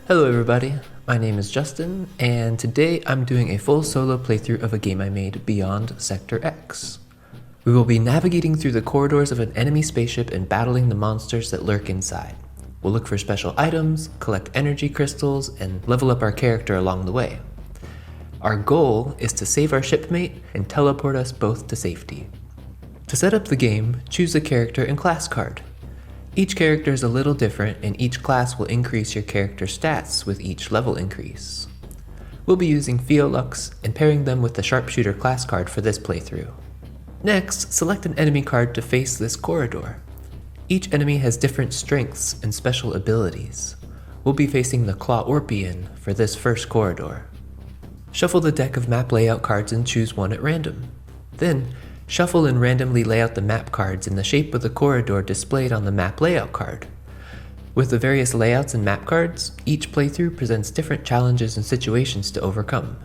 Hello everybody, my name is Justin, and today I'm doing a full solo playthrough of a game I made, Beyond Sector X. We will be navigating through the corridors of an enemy spaceship and battling the monsters that lurk inside. We'll look for special items, collect energy crystals, and level up our character along the way. Our goal is to save our shipmate and teleport us both to safety. To set up the game, choose a character and class card. Each character is a little different, and each class will increase your character's stats with each level increase. We'll be using Phiolux and pairing them with the Sharpshooter class card for this playthrough. Next, select an enemy card to face this corridor. Each enemy has different strengths and special abilities. We'll be facing the Claworpian for this first corridor. Shuffle the deck of map layout cards and choose one at random. Then, shuffle and randomly lay out the map cards in the shape of the corridor displayed on the map layout card. With the various layouts and map cards, each playthrough presents different challenges and situations to overcome.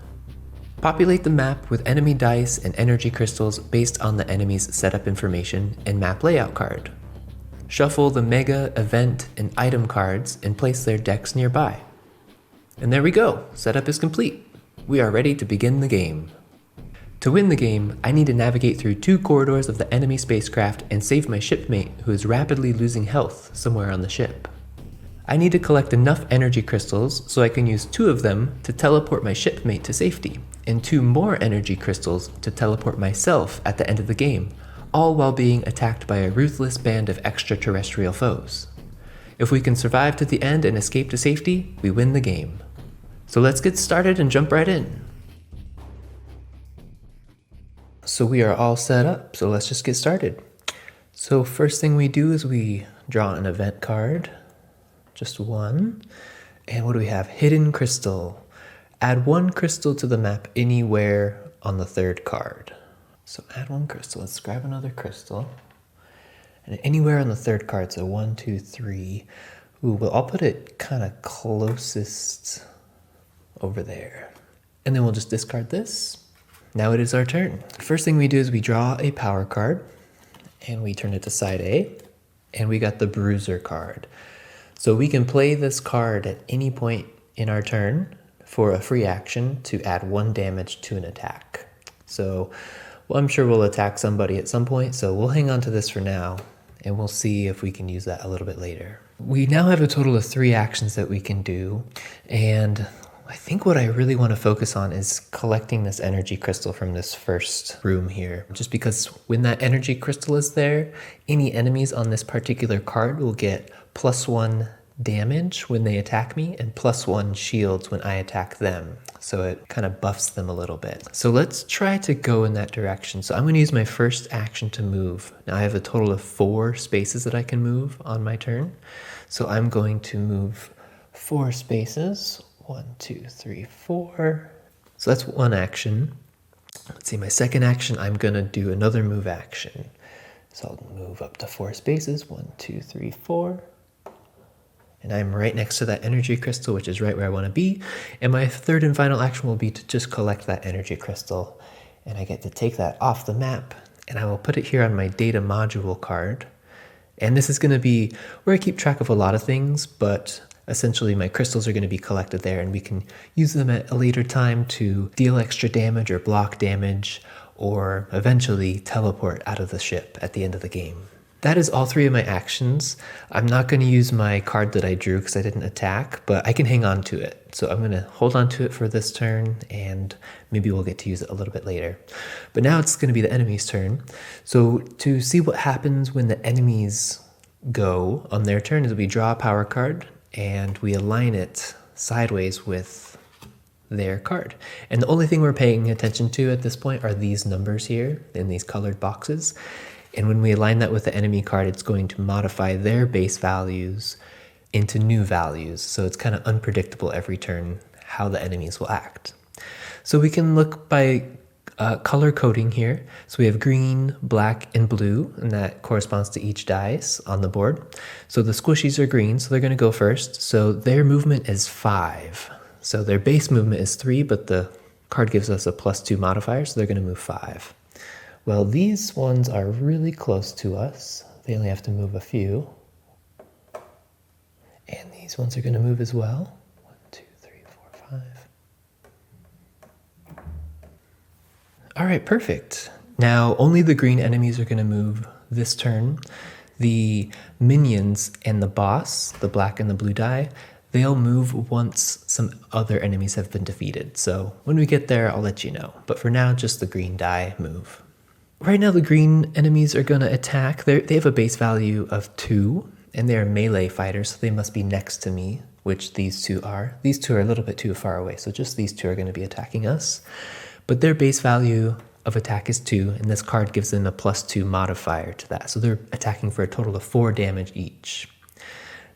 Populate the map with enemy dice and energy crystals based on the enemy's setup information and map layout card. Shuffle the mega, event, and item cards and place their decks nearby. And there we go, setup is complete. We are ready to begin the game. To win the game, I need to navigate through 2 corridors of the enemy spacecraft and save my shipmate who is rapidly losing health somewhere on the ship. I need to collect enough energy crystals so I can use 2 of them to teleport my shipmate to safety, and 2 more energy crystals to teleport myself at the end of the game, all while being attacked by a ruthless band of extraterrestrial foes. If we can survive to the end and escape to safety, we win the game. So let's get started and jump right in. So we are all set up, so let's just get started. So first thing we do is we draw an event card, just one. And what do we have? Hidden crystal. Add 1 crystal to the map anywhere on the 3rd card. So add 1 crystal, let's grab another crystal. And anywhere on the 3rd card, so 1, 2, 3. Ooh, well, I'll put it kind of closest over there. And then we'll just discard this. Now it is our turn. First thing we do is we draw a power card and we turn it to side A, and we got the Bruiser card. So we can play this card at any point in our turn for a free action to add 1 damage to an attack. So well, I'm sure we'll attack somebody at some point, so we'll hang on to this for now and we'll see if we can use that a little bit later. We now have a total of 3 actions that we can do, and I think what I really want to focus on is collecting this energy crystal from this first room here. Just because when that energy crystal is there, any enemies on this particular card will get +1 damage when they attack me and +1 shields when I attack them. So it kind of buffs them a little bit. So let's try to go in that direction. So I'm going to use my first action to move. Now I have a total of 4 spaces that I can move on my turn. So I'm going to move 4 spaces. 1, 2, 3, 4. So that's 1 action. Let's see, my second action, I'm gonna do another move action. So I'll move up to 4 spaces. 1, 2, 3, 4. And I'm right next to that energy crystal, which is right where I want to be. And my third and final action will be to just collect that energy crystal. And I get to take that off the map, and I will put it here on my data module card. And this is going to be where I keep track of a lot of things, but essentially my crystals are going to be collected there, and we can use them at a later time to deal extra damage or block damage, or eventually teleport out of the ship at the end of the game. That is all 3 of my actions. I'm not going to use my card that I drew because I didn't attack, but I can hang on to it. So I'm going to hold on to it for this turn, and maybe we'll get to use it a little bit later. But now it's going to be the enemy's turn. So to see what happens when the enemies go on their turn is we draw a power card, and we align it sideways with their card. And the only thing we're paying attention to at this point are these numbers here in these colored boxes. And when we align that with the enemy card, it's going to modify their base values into new values. So it's kind of unpredictable every turn how the enemies will act. So we can look by color coding here. So we have green, black, and blue, and that corresponds to each dice on the board. So the squishies are green, so they're going to go first. So their movement is 5. So their base movement is 3, but the card gives us a +2 modifier, so they're going to move 5. Well, these ones are really close to us. They only have to move a few. And these ones are going to move as well. 1, 5. All right, perfect. Now, only the green enemies are going to move this turn. The minions and the boss, the black and the blue die, they'll move once some other enemies have been defeated. So when we get there, I'll let you know. But for now, just the green die move. Right now, the green enemies are going to attack. They have a base value of 2, and they're melee fighters, so they must be next to me, which these two are. These two are a little bit too far away, so just these two are going to be attacking us. But their base value of attack is 2, and this card gives them a +2 modifier to that. So they're attacking for a total of 4 damage each.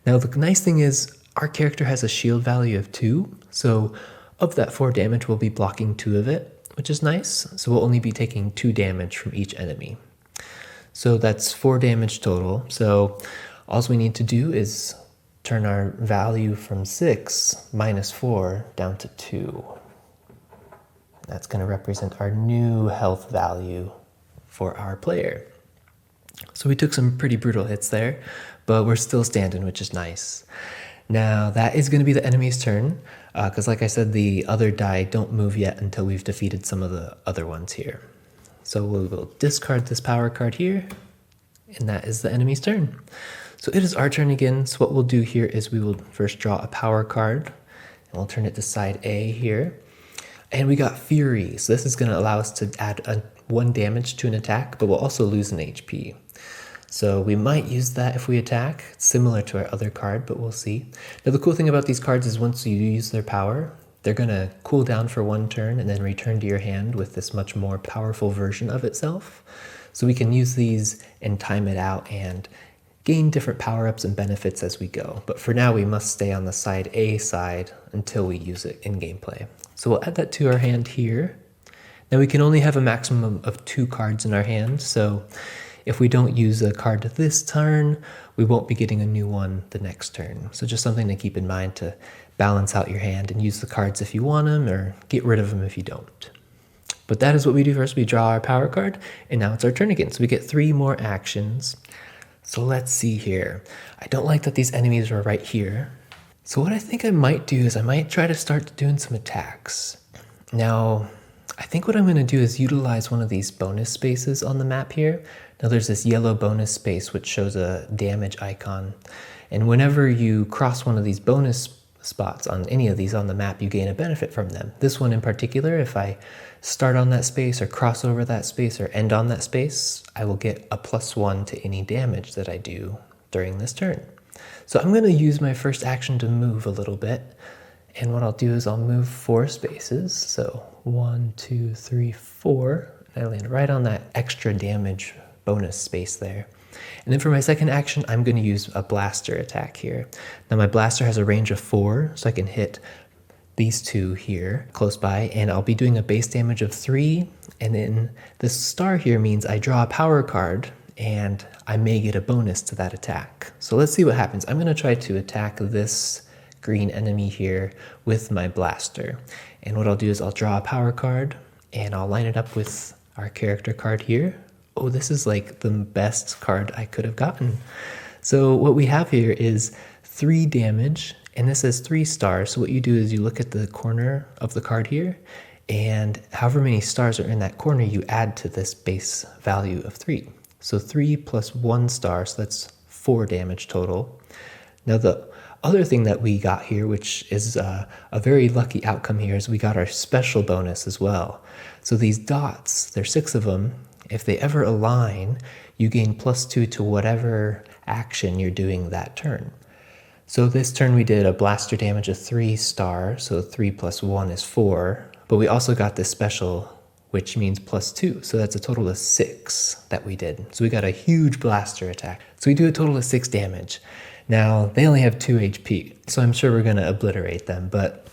Now the nice thing is our character has a shield value of 2, so of that 4 damage we'll be blocking 2 of it, which is nice. So we'll only be taking 2 damage from each enemy. So that's 4 damage total. So all we need to do is turn our value from 6 minus 4 down to 2. That's going to represent our new health value for our player. So we took some pretty brutal hits there, but we're still standing, which is nice. Now that is going to be the enemy's turn, because like I said, the other die don't move yet until we've defeated some of the other ones here. So we will discard this power card here, and that is the enemy's turn. So it is our turn again. So what we'll do here is we will first draw a power card, and we'll turn it to side A here. And we got Fury, so this is going to allow us to add 1 damage to an attack, but we'll also lose an HP. So we might use that if we attack. It's similar to our other card, but we'll see. Now the cool thing about these cards is once you use their power, they're going to cool down for 1 turn and then return to your hand with this much more powerful version of itself. So we can use these and time it out and gain different power-ups and benefits as we go. But for now, we must stay on the side A side until we use it in gameplay. So we'll add that to our hand here. Now we can only have a maximum of 2 cards in our hand, so if we don't use a card this turn, we won't be getting a new one the next turn. So just something to keep in mind to balance out your hand and use the cards if you want them or get rid of them if you don't. But that is what we do first. We draw our power card, and now it's our turn again. So we get 3 more actions. So let's see here. I don't like that these enemies are right here. So what I think I might do is I might try to start doing some attacks. Now, I think what I'm going to do is utilize one of these bonus spaces on the map here. Now there's this yellow bonus space which shows a damage icon. And whenever you cross one of these bonus spots on any of these on the map, you gain a benefit from them. This one in particular, if I start on that space or cross over that space or end on that space, I will get a +1 to any damage that I do during this turn. So I'm going to use my first action to move a little bit. And what I'll do is I'll move 4 spaces. So 1, 2, 3, 4. And I land right on that extra damage bonus space there. And then for my second action, I'm going to use a blaster attack here. Now my blaster has a range of 4, so I can hit these 2 here close by, and I'll be doing a base damage of 3. And then this star here means I draw a power card, and I may get a bonus to that attack. So let's see what happens. I'm going to try to attack this green enemy here with my blaster. And what I'll do is I'll draw a power card, and I'll line it up with our character card here. Oh, this is like the best card I could have gotten. So what we have here is 3 damage, and this says 3 stars. So what you do is you look at the corner of the card here, and however many stars are in that corner, you add to this base value of 3. So 3 plus 1 star, so that's 4 damage total. Now the other thing that we got here, which is a very lucky outcome here, is we got our special bonus as well. So these dots, there's 6 of them. If they ever align, you gain +2 to whatever action you're doing that turn. So this turn we did a blaster damage of 3 star, so 3 plus 1 is 4. But we also got this special, which means +2. So that's a total of 6 that we did. So we got a huge blaster attack. So we do a total of 6 damage. Now, they only have 2 HP, so I'm sure we're going to obliterate them, but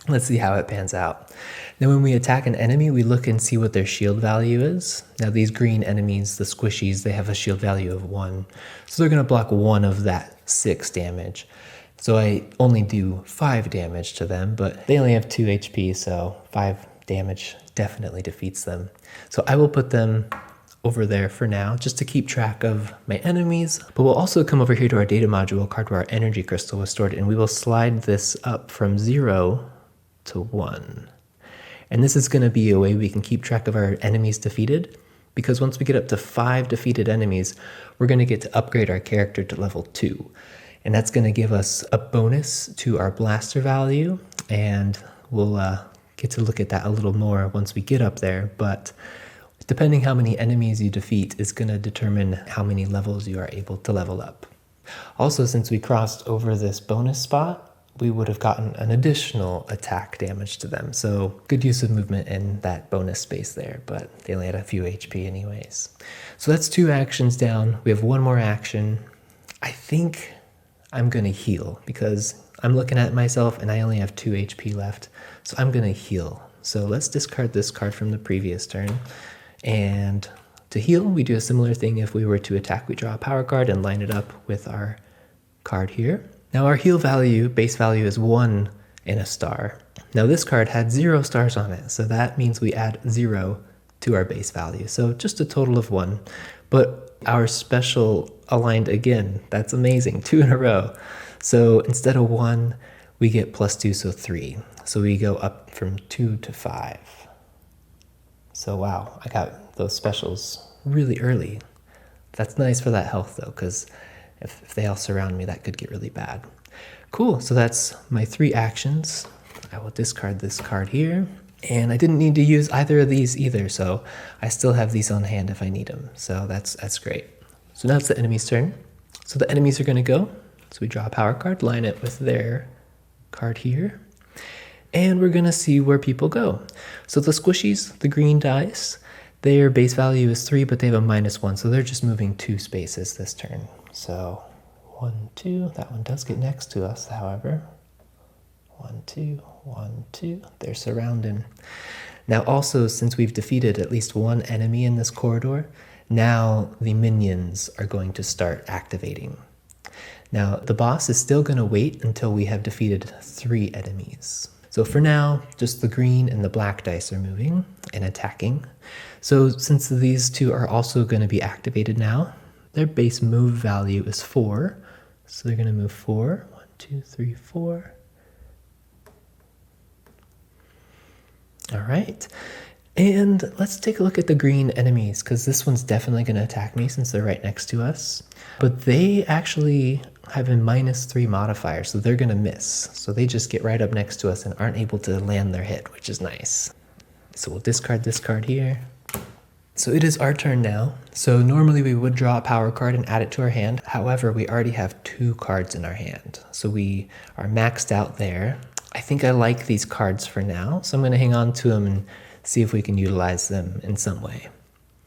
let's see how it pans out. Now, when we attack an enemy, we look and see what their shield value is. Now, these green enemies, the squishies, they have a shield value of 1. So they're going to block 1 of that 6 damage. So I only do 5 damage to them, but they only have 2 HP, so 5 damage definitely defeats them. So I will put them over there for now, just to keep track of my enemies. But we'll also come over here to our data module card where our energy crystal was stored, and we will slide this up from 0 to 1. And this is going to be a way we can keep track of our enemies defeated, because once we get up to 5 defeated enemies, we're going to get to upgrade our character to level 2. And that's going to give us a bonus to our blaster value, and we'll get to look at that a little more once we get up there. But depending how many enemies you defeat is going to determine how many levels you are able to level up. Also, since we crossed over this bonus spot, we would have gotten an additional attack damage to them. So good use of movement in that bonus space there, but they only had a few HP anyways. So that's 2 actions down. We have 1 more action. I think I'm going to heal because I'm looking at myself and I only have 2 HP left. So I'm going to heal. So let's discard this card from the previous turn. And to heal, we do a similar thing. If we were to attack, we draw a power card and line it up with our card here. Now our heal value, base value, is 1 and a star. Now this card had 0 stars on it, so that means we add 0 to our base value. So just a total of 1. But our special aligned again. That's amazing, 2 in a row. So instead of 1, we get +2, so 3. So we go up from 2 to 5. So wow, I got those specials really early. That's nice for that health though, because if they all surround me, that could get really bad. Cool, so that's my 3 actions. I will discard this card here. And I didn't need to use either of these either, so I still have these on hand if I need them. So that's great. So now it's the enemy's turn. So the enemies are going to go. So we draw a power card, line it with their card here. And we're going to see where people go. So the squishies, the green dice, their base value is 3, but they have a -1, so they're just moving 2 spaces this turn. So 1, 2, that one does get next to us, however. 1, 2, 1, 2, they're surrounding. Now also, since we've defeated at least 1 enemy in this corridor, now the minions are going to start activating. Now the boss is still going to wait until we have defeated 3 enemies. So for now, just the green and the black dice are moving and attacking. So since these 2 are also going to be activated now, their base move value is 4. So they're going to move 4. 1, 2, 3, 4. All right. And let's take a look at the green enemies, because this one's definitely going to attack me since they're right next to us. But they actually have a -3 modifier, so they're going to miss. So they just get right up next to us and aren't able to land their hit, which is nice. So we'll discard this card here. So it is our turn now. So normally we would draw a power card and add it to our hand. However, we already have 2 cards in our hand. So we are maxed out there. I think I like these cards for now, so I'm going to hang on to them and see if we can utilize them in some way.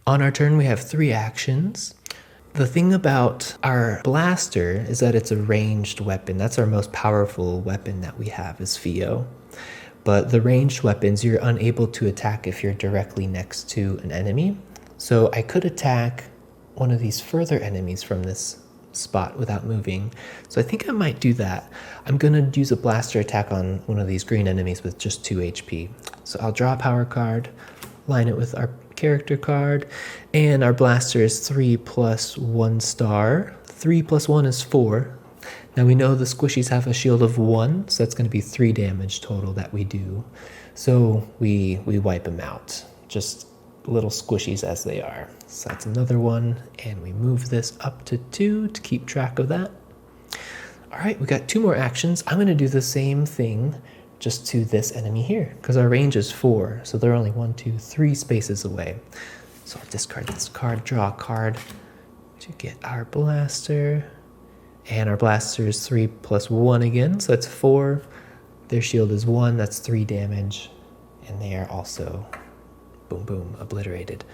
On our turn, we have 3 actions. The thing about our blaster is that it's a ranged weapon. That's our most powerful weapon that we have is Fio. But the ranged weapons, you're unable to attack if you're directly next to an enemy. So I could attack one of these further enemies from this spot without moving. So I think I might do that. I'm going to use a blaster attack on one of these green enemies with just 2 HP. So I'll draw a power card, line it with our character card, and our blaster is 3 + 1 star. 3 + 1 is 4. Now we know the squishies have a shield of 1, so that's going to be 3 damage total that we do. So we wipe them out, just little squishies as they are. So that's another one, and we move this up to 2 to keep track of that. All right, we got 2 more actions. I'm going to do the same thing just to this enemy here, because our range is 4, so they're only 1, 2, 3 spaces away. So I'll discard this card, draw a card to get our blaster. And our blaster is 3 + 1 again, so that's 4. Their shield is 1, that's 3 damage. And they are also, boom, boom, obliterated.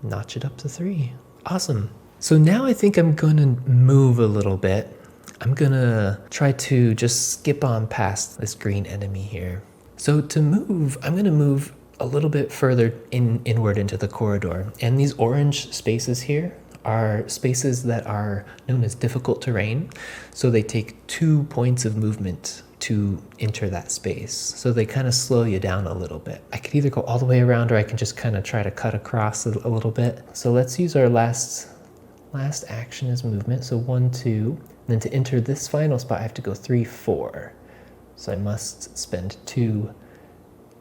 Notch it up to 3. Awesome. So now I think I'm going to move a little bit. I'm going to try to just skip on past this green enemy here. So to move, I'm going to move a little bit further inward into the corridor. And these orange spaces here are spaces that are known as difficult terrain. So they take 2 points of movement to enter that space. So they kind of slow you down a little bit. I could either go all the way around, or I can just kind of try to cut across a little bit. So let's use our last action as movement. So 1, 2, and then to enter this final spot, I have to go 3, 4. So I must spend 2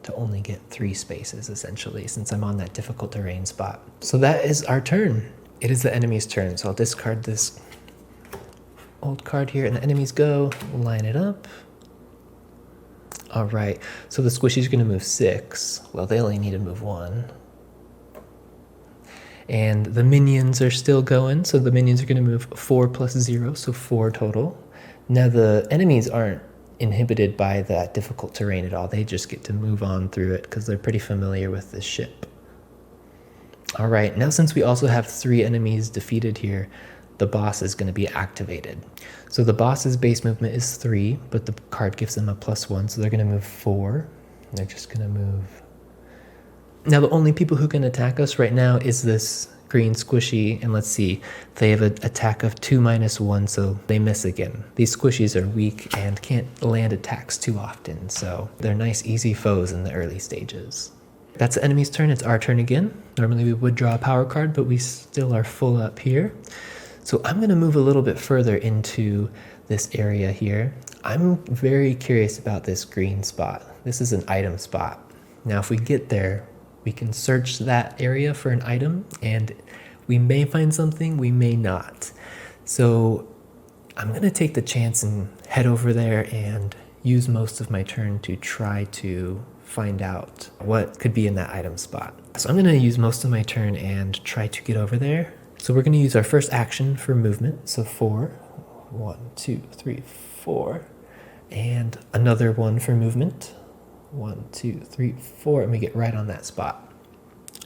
to only get 3 spaces, essentially, since I'm on that difficult terrain spot. So that is our turn. It is the enemy's turn, so I'll discard this old card here, and the enemies go. Line it up. All right, so the squishy's going to move 6. Well, they only need to move 1. And the minions are still going, so the minions are going to move 4 plus 0, so 4 total. Now the enemies aren't inhibited by that difficult terrain at all. They just get to move on through it because they're pretty familiar with this ship. All right, now since we also have 3 enemies defeated here, the boss is going to be activated. So the boss's base movement is 3, but the card gives them a +1, so they're going to move 4. They're just going to move. Now the only people who can attack us right now is this green squishy, and let's see, they have an attack of 2 minus 1, so they miss again. These squishies are weak and can't land attacks too often, so they're nice easy foes in the early stages. That's the enemy's turn. It's our turn again. Normally we would draw a power card, but we still are full up here. So I'm going to move a little bit further into this area here. I'm very curious about this green spot. This is an item spot. Now if we get there, we can search that area for an item, and we may find something, we may not. So I'm going to take the chance and head over there and use most of my turn to try to find out what could be in that item spot. So I'm going to use most of my turn and try to get over there. So we're going to use our first action for movement. So 4, 1, 2, 3, 4, and another one for movement. 1, 2, 3, 4, and we get right on that spot.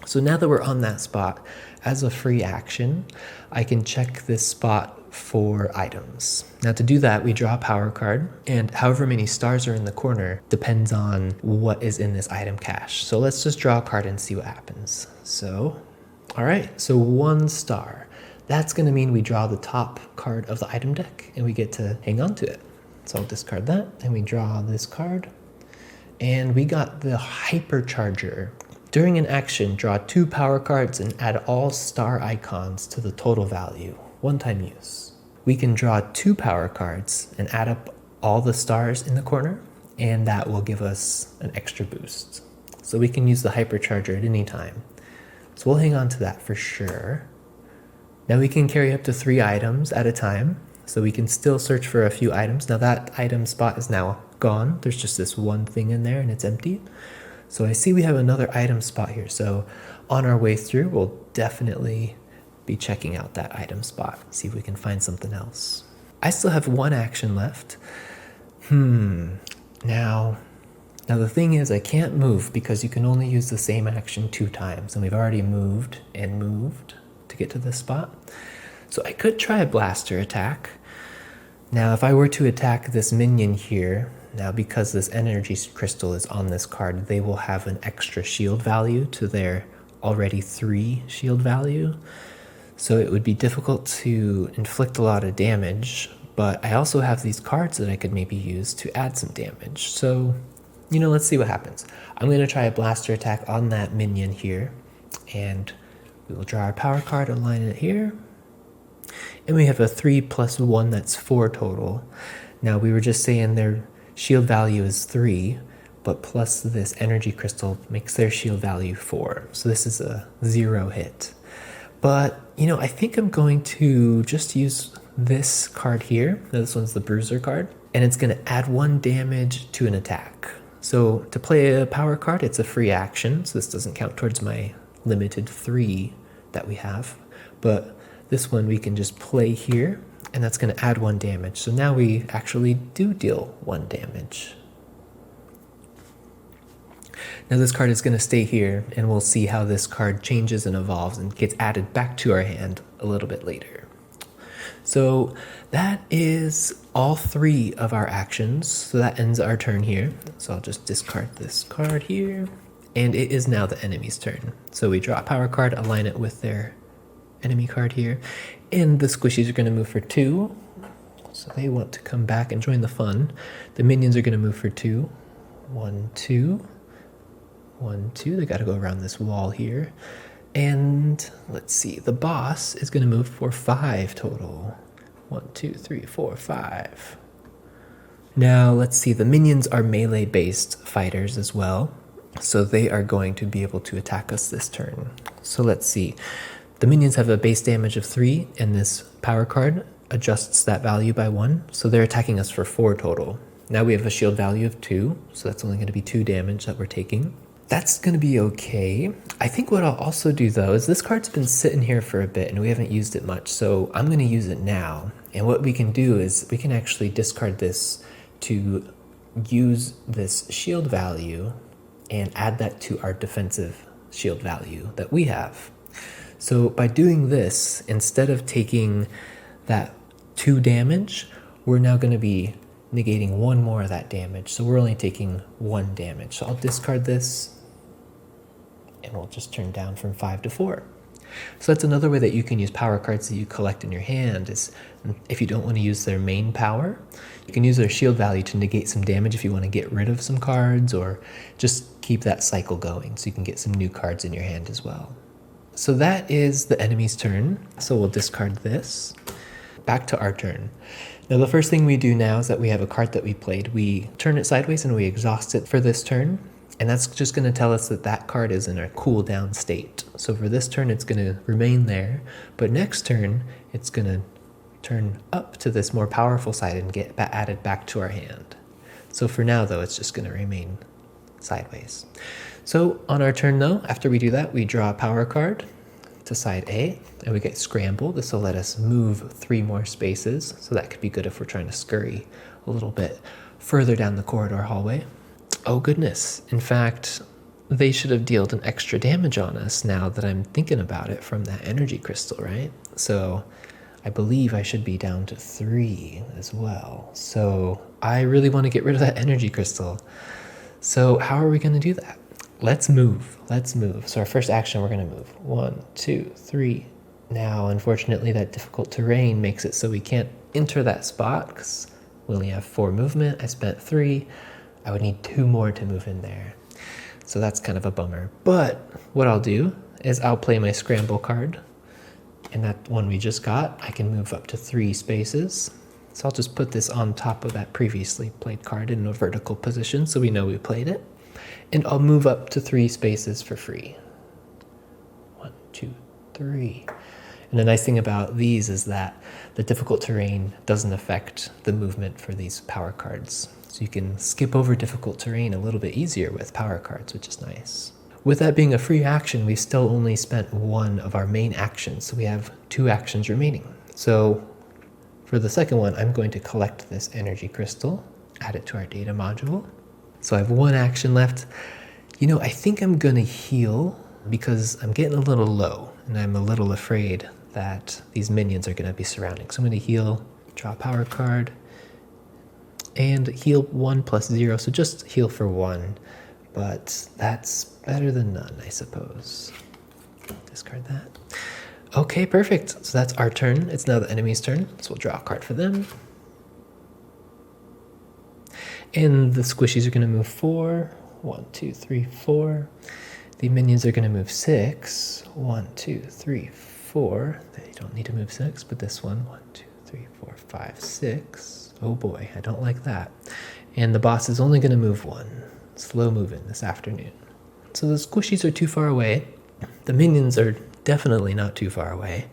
So now that we're on that spot, as a free action, I can check this spot for items. Now to do that, we draw a power card, and however many stars are in the corner depends on what is in this item cache. So let's just draw a card and see what happens. So, all right, so 1 star. That's going to mean we draw the top card of the item deck, and we get to hang on to it. So I'll discard that, and we draw this card. And we got the Hypercharger. During an action, draw 2 power cards and add all star icons to the total value. One-time use. We can draw 2 power cards and add up all the stars in the corner, and that will give us an extra boost. So we can use the Hypercharger at any time. So we'll hang on to that for sure. Now we can carry up to 3 items at a time, so we can still search for a few items. Now that item spot is now gone. There's just this one thing in there and it's empty. So I see we have another item spot here. So on our way through, we'll definitely be checking out that item spot, see if we can find something else. I still have 1 action left. Now the thing is, I can't move because you can only use the same action 2 times, and we've already moved and moved to get to this spot. So I could try a blaster attack. Now if I were to attack this minion here, now because this energy crystal is on this card, they will have an extra shield value to their already 3 shield value. So it would be difficult to inflict a lot of damage, but I also have these cards that I could maybe use to add some damage. So, let's see what happens. I'm going to try a blaster attack on that minion here, and we will draw our power card, align it here. And we have a 3 plus 1, that's 4 total. Now we were just saying their shield value is 3, but plus this energy crystal makes their shield value 4. So this is a 0 hit. But, I think I'm going to just use this card here. Now this one's the Bruiser card, and it's going to add 1 damage to an attack. So to play a power card, it's a free action, so this doesn't count towards my limited 3 that we have. But this one we can just play here, and that's going to add 1 damage. So now we actually do deal 1 damage. Now this card is going to stay here, and we'll see how this card changes and evolves and gets added back to our hand a little bit later. So that is all 3 of our actions. So that ends our turn here. So I'll just discard this card here, and it is now the enemy's turn. So we draw a power card, align it with their enemy card here, and the squishies are going to move for 2. So they want to come back and join the fun. The minions are going to move for 2. 1, 2. 1, 2. They got to go around this wall here. And let's see, the boss is going to move for 5 total. 1, 2, 3, 4, 5. Now, let's see, the minions are melee-based fighters as well, so they are going to be able to attack us this turn. So let's see. The minions have a base damage of 3, and this power card adjusts that value by 1, so they're attacking us for 4 total. Now we have a shield value of 2, so that's only going to be 2 damage that we're taking. That's going to be okay. I think what I'll also do, though, is this card's been sitting here for a bit, and we haven't used it much, so I'm going to use it now. And what we can do is we can actually discard this to use this shield value and add that to our defensive shield value that we have. So by doing this, instead of taking that 2 damage, we're now going to be negating 1 more of that damage. So we're only taking 1 damage. So I'll discard this and we'll just turn down from 5 to 4. So that's another way that you can use power cards that you collect in your hand is if you don't want to use their main power, you can use their shield value to negate some damage if you want to get rid of some cards or just keep that cycle going so you can get some new cards in your hand as well. So that is the enemy's turn. So we'll discard this. Back to our turn. Now the first thing we do now is that we have a card that we played. We turn it sideways and we exhaust it for this turn. And that's just going to tell us that that card is in a cooldown state. So for this turn, it's going to remain there. But next turn, it's going to turn up to this more powerful side and get added back to our hand. So for now, though, it's just going to remain sideways. So on our turn, though, after we do that, we draw a power card to side A, and we get Scramble. This will let us move 3 more spaces. So that could be good if we're trying to scurry a little bit further down the corridor hallway. Oh goodness, in fact, they should have dealt an extra damage on us now that I'm thinking about it from that energy crystal, right? So I believe I should be down to 3 as well. So I really want to get rid of that energy crystal. So how are we going to do that? Let's move. So our first action, we're going to move. 1, 2, 3. Now, unfortunately, that difficult terrain makes it so we can't enter that spot because we only have 4 movement. I spent 3. I would need 2 more to move in there. So that's kind of a bummer. But what I'll do is I'll play my Scramble card. And that one we just got, I can move up to 3 spaces. So I'll just put this on top of that previously played card in a vertical position so we know we played it. And I'll move up to 3 spaces for free. 1, 2, 3. And the nice thing about these is that the difficult terrain doesn't affect the movement for these power cards. So you can skip over difficult terrain a little bit easier with power cards, which is nice. With that being a free action, we still only spent 1 of our main actions, so we have 2 actions remaining. So for the second one, I'm going to collect this energy crystal, add it to our data module. So I have 1 action left. You know, I think I'm going to heal because I'm getting a little low, and I'm a little afraid that these minions are going to be surrounding. So I'm going to heal, draw a power card, and heal 1 plus 0, so just heal for 1. But that's better than none, I suppose. Discard that. Okay, perfect. So that's our turn. It's now the enemy's turn, so we'll draw a card for them. And the squishies are going to move 4. 1, 2, 3, 4. The minions are going to move 6. 1, 2, 3, 4. They don't need to move 6, but this one. 1, 2, 3, 4, 5, 6. Oh boy, I don't like that. And the boss is only going to move 1. Slow moving this afternoon. So the squishies are too far away. The minions are definitely not too far away.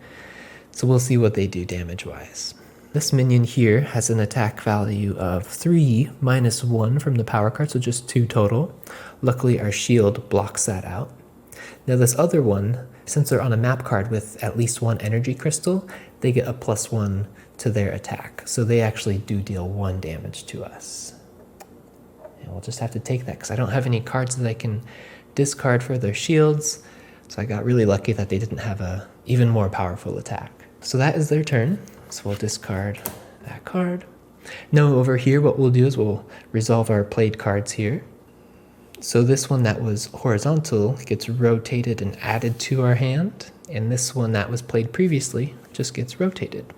So we'll see what they do damage-wise. This minion here has an attack value of 3 minus 1 from the power card, so just 2 total. Luckily, our shield blocks that out. Now this other one, since they're on a map card with at least 1 energy crystal, they get a +1 to their attack. So they actually do deal 1 damage to us. And we'll just have to take that because I don't have any cards that I can discard for their shields. So I got really lucky that they didn't have a even more powerful attack. So that is their turn. So we'll discard that card. Now over here, what we'll do is we'll resolve our played cards here. So this one that was horizontal gets rotated and added to our hand. And this one that was played previously just gets rotated.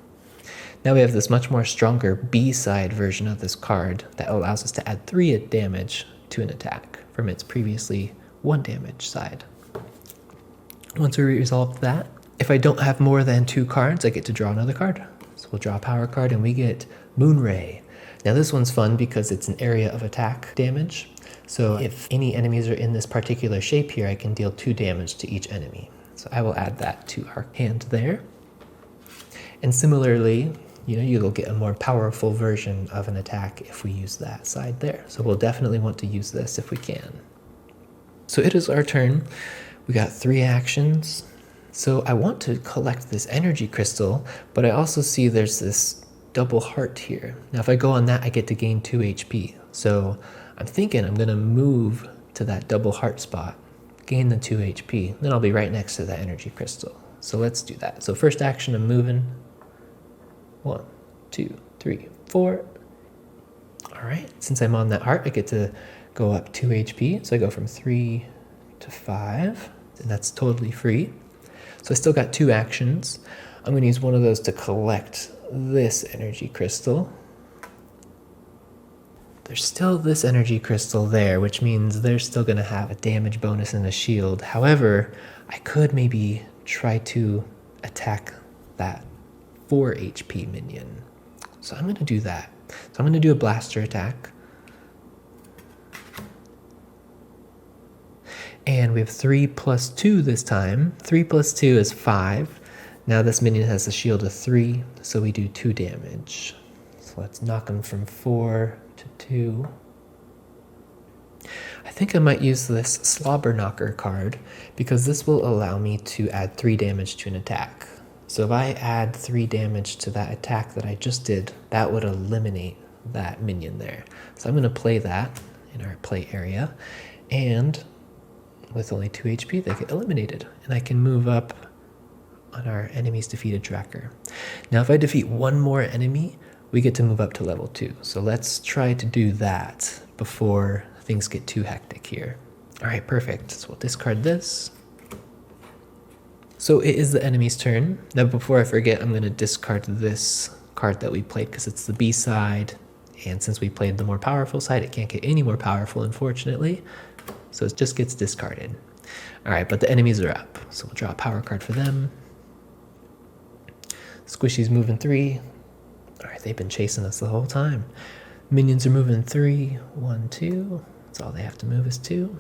Now we have this much more stronger B-side version of this card that allows us to add 3 damage to an attack from its previously 1 damage side. Once we resolve that, if I don't have more than 2 cards, I get to draw another card. So we'll draw a power card and we get Moonray. Now this one's fun because it's an area of attack damage. So if any enemies are in this particular shape here, I can deal 2 damage to each enemy. So I will add that to our hand there. And similarly, you'll get a more powerful version of an attack if we use that side there. So we'll definitely want to use this if we can. So it is our turn. We got 3 actions. So I want to collect this energy crystal, but I also see there's this double heart here. Now if I go on that, I get to gain 2 HP. So I'm thinking I'm gonna move to that double heart spot, gain the 2 HP, then I'll be right next to that energy crystal. So let's do that. So first action, I'm moving. 1, 2, 3, 4. All right, since I'm on that heart, I get to go up 2 HP. So I go from 3 to 5, and that's totally free. So I still got 2 actions. I'm gonna use one of those to collect this energy crystal. There's still this energy crystal there, which means they're still gonna have a damage bonus and a shield. However, I could maybe try to attack that 4 HP minion. So I'm gonna do that. So I'm gonna do a blaster attack. And we have 3 plus 2 this time. 3 plus 2 is 5. Now this minion has a shield of 3, so we do 2 damage. So let's knock him from 4 to 2. I think I might use this Slobber Knocker card because this will allow me to add 3 damage to an attack. So if I add 3 damage to that attack that I just did, that would eliminate that minion there. So I'm going to play that in our play area, and with only 2 HP, they get eliminated, and I can move up on our enemies defeated tracker. Now if I defeat one more enemy, we get to move up to level 2. So let's try to do that before things get too hectic here. All right, perfect. So we'll discard this. So it is the enemy's turn. Now before I forget, I'm going to discard this card that we played because it's the B side, and since we played the more powerful side, it can't get any more powerful, unfortunately. So it just gets discarded. All right, but the enemies are up. So we'll draw a power card for them. Squishy's moving 3. All right, they've been chasing us the whole time. Minions are moving 3. 1, 2. That's all they have to move is 2.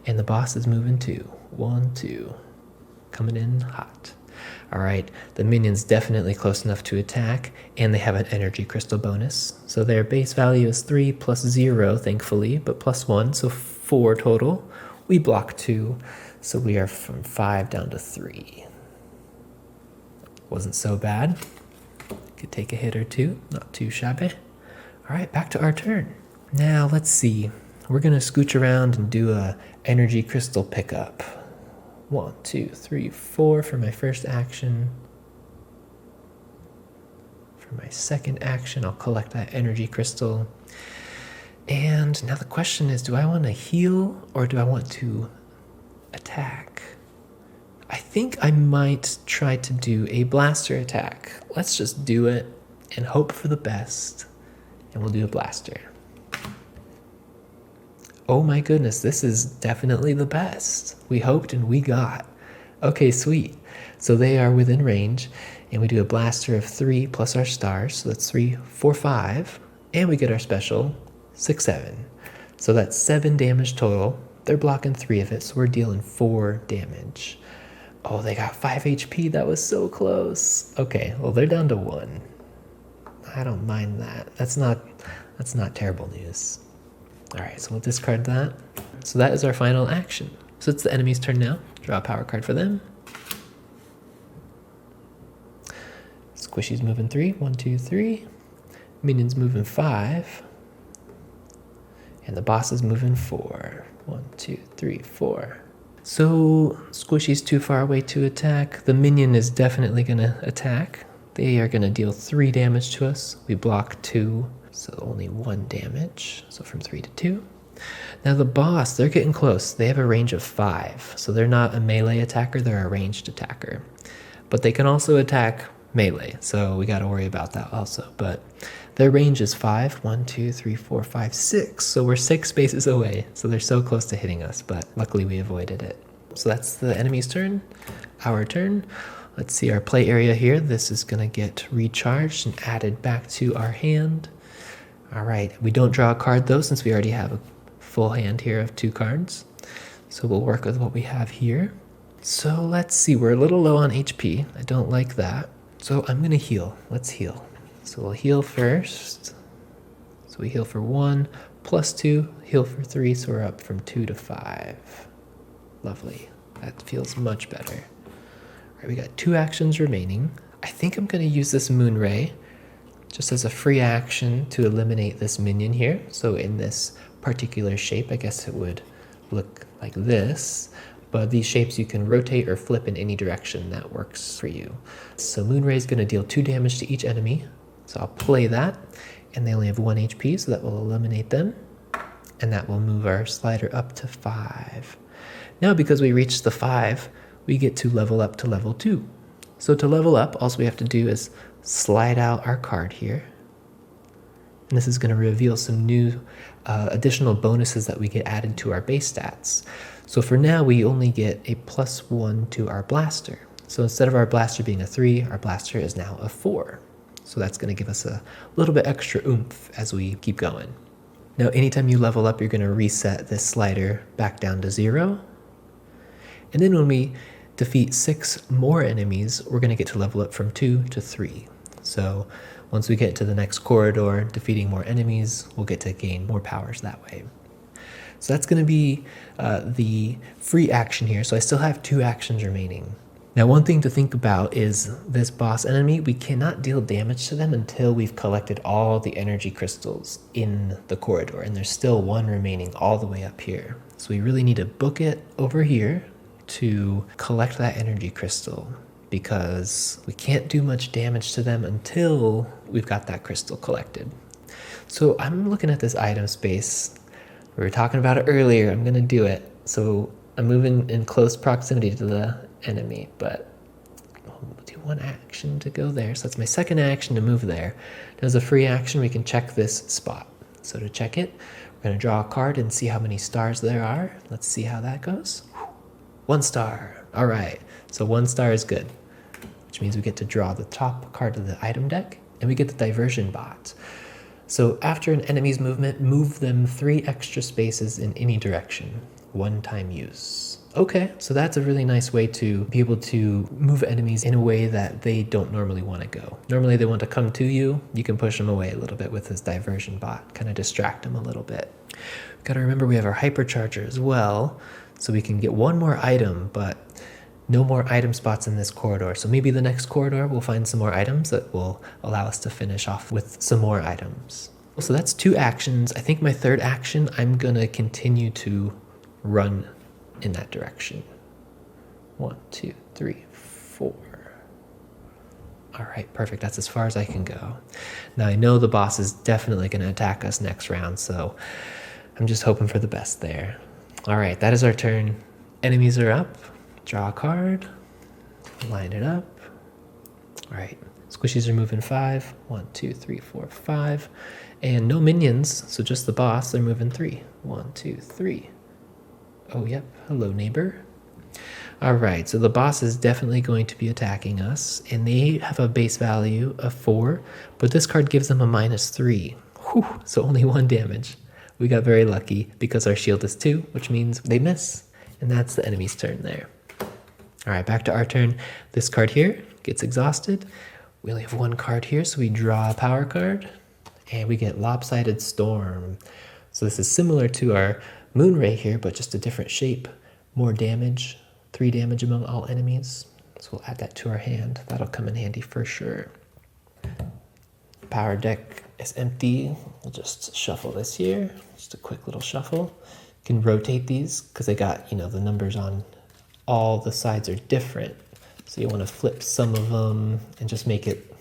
And the boss is moving 2. 1, 2. Coming in hot. All right, the minion's definitely close enough to attack, and they have an energy crystal bonus. So their base value is 3 plus 0, thankfully, but plus 1, so 4 total. We block 2, so we are from 5 down to 3. Wasn't so bad. Could take a hit or 2, not too shabby. All right, back to our turn. Now let's see. We're gonna scooch around and do a energy crystal pickup. 1, 2, 3, 4 for my first action. For my second action, I'll collect that energy crystal. And now the question is, do I want to heal or do I want to attack? I think I might try to do a blaster attack. Let's just do it and hope for the best. And we'll do a blaster. Oh my goodness, this is definitely the best. We hoped and we got. Okay, sweet. So they are within range, and we do a blaster of 3 plus our stars. So that's 3, 4, 5. And we get our special, 6, 7. So that's 7 damage total. They're blocking 3 of it, so we're dealing 4 damage. Oh, they got 5 HP. That was so close. Okay, well, they're down to 1. I don't mind that. That's not terrible news. All right, so we'll discard that. So that is our final action. So it's the enemy's turn now. Draw a power card for them. Squishy's moving 3. 1, 2, 3. Minion's moving 5. And the boss is moving 4. 1, 2, 3, 4. So Squishy's too far away to attack. The minion is definitely going to attack. They are going to deal 3 damage to us. We block 2. So only 1 damage, so from 3 to 2. Now the boss, they're getting close. They have a range of 5, so they're not a melee attacker, they're a ranged attacker. But they can also attack melee, so we got to worry about that also. But their range is 5, 1, 2, 3, 4, 5, 6, so we're 6 spaces away. So they're so close to hitting us, but luckily we avoided it. So that's the enemy's turn, our turn. Let's see our play area here. This is going to get recharged and added back to our hand. All right, we don't draw a card though, since we already have a full hand here of 2 cards. So we'll work with what we have here. So let's see, we're a little low on HP. I don't like that. So I'm gonna heal. Let's heal. So we'll heal first. So we heal for 1, plus 2, heal for 3, so we're up from 2 to 5. Lovely. That feels much better. All right, we got 2 actions remaining. I think I'm gonna use this Moonray just as a free action to eliminate this minion here. So in this particular shape, I guess it would look like this, but these shapes you can rotate or flip in any direction that works for you. So Moonray is gonna deal 2 damage to each enemy. So I'll play that, and they only have 1 HP, so that will eliminate them. And that will move our slider up to 5. Now, because we reached the 5, we get to level up to level 2. So to level up, all we have to do is slide out our card here. And this is going to reveal some new additional bonuses that we get added to our base stats. So for now, we only get a +1 to our blaster. So instead of our blaster being a 3, our blaster is now a 4. So that's going to give us a little bit extra oomph as we keep going. Now, anytime you level up, you're going to reset this slider back down to 0. And then when we defeat 6 more enemies, we're going to get to level up from 2 to 3. So once we get to the next corridor, defeating more enemies, we'll get to gain more powers that way. So that's going to be the free action here. So I still have 2 actions remaining. Now, one thing to think about is this boss enemy, we cannot deal damage to them until we've collected all the energy crystals in the corridor, and there's still 1 remaining all the way up here. So we really need to book it over here to collect that energy crystal, because we can't do much damage to them until we've got that crystal collected. So I'm looking at this item space. We were talking about it earlier. I'm going to do it. So I'm moving in close proximity to the enemy, but I'll do 1 action to go there. So that's my second action to move there. Now, as a free action, we can check this spot. So to check it, we're going to draw a card and see how many stars there are. Let's see how that goes. 1 star. All right. So 1 star is good, which means we get to draw the top card of the item deck, and we get the diversion bot. So after an enemy's movement, move them 3 extra spaces in any direction. 1-time use. Okay, so that's a really nice way to be able to move enemies in a way that they don't normally want to go. Normally they want to come to you. You can push them away a little bit with this diversion bot, kind of distract them a little bit. We've got to remember we have our hypercharger as well, so we can get 1 more item, but no more item spots in this corridor. So maybe the next corridor we'll find some more items that will allow us to finish off with some more items. So that's 2 actions. I think my 3rd action, I'm gonna continue to run in that direction. 1, 2, 3, 4. All right, perfect. That's as far as I can go. Now I know the boss is definitely gonna attack us next round, so I'm just hoping for the best there. All right, that is our turn. Enemies are up. Draw a card. Line it up. All right, squishies are moving 5. 1, 2, 3, 4, 5. And no minions, so just the boss. They're moving 3. 1, 2, 3. Oh, yep. Hello, neighbor. All right, so the boss is definitely going to be attacking us, and they have a base value of 4, but this card gives them a -3. Whew, so only 1 damage. We got very lucky because our shield is 2, which means they miss, and that's the enemy's turn there. All right, back to our turn. This card here gets exhausted. We only have 1 card here, so we draw a power card, and we get Lopsided Storm. So this is similar to our Moonray here, but just a different shape. More damage, 3 damage among all enemies. So we'll add that to our hand. That'll come in handy for sure. Power deck is empty. We'll just shuffle this here. Just a quick little shuffle. You can rotate these because they got, the numbers on all the sides are different. So you want to flip some of them and just make it,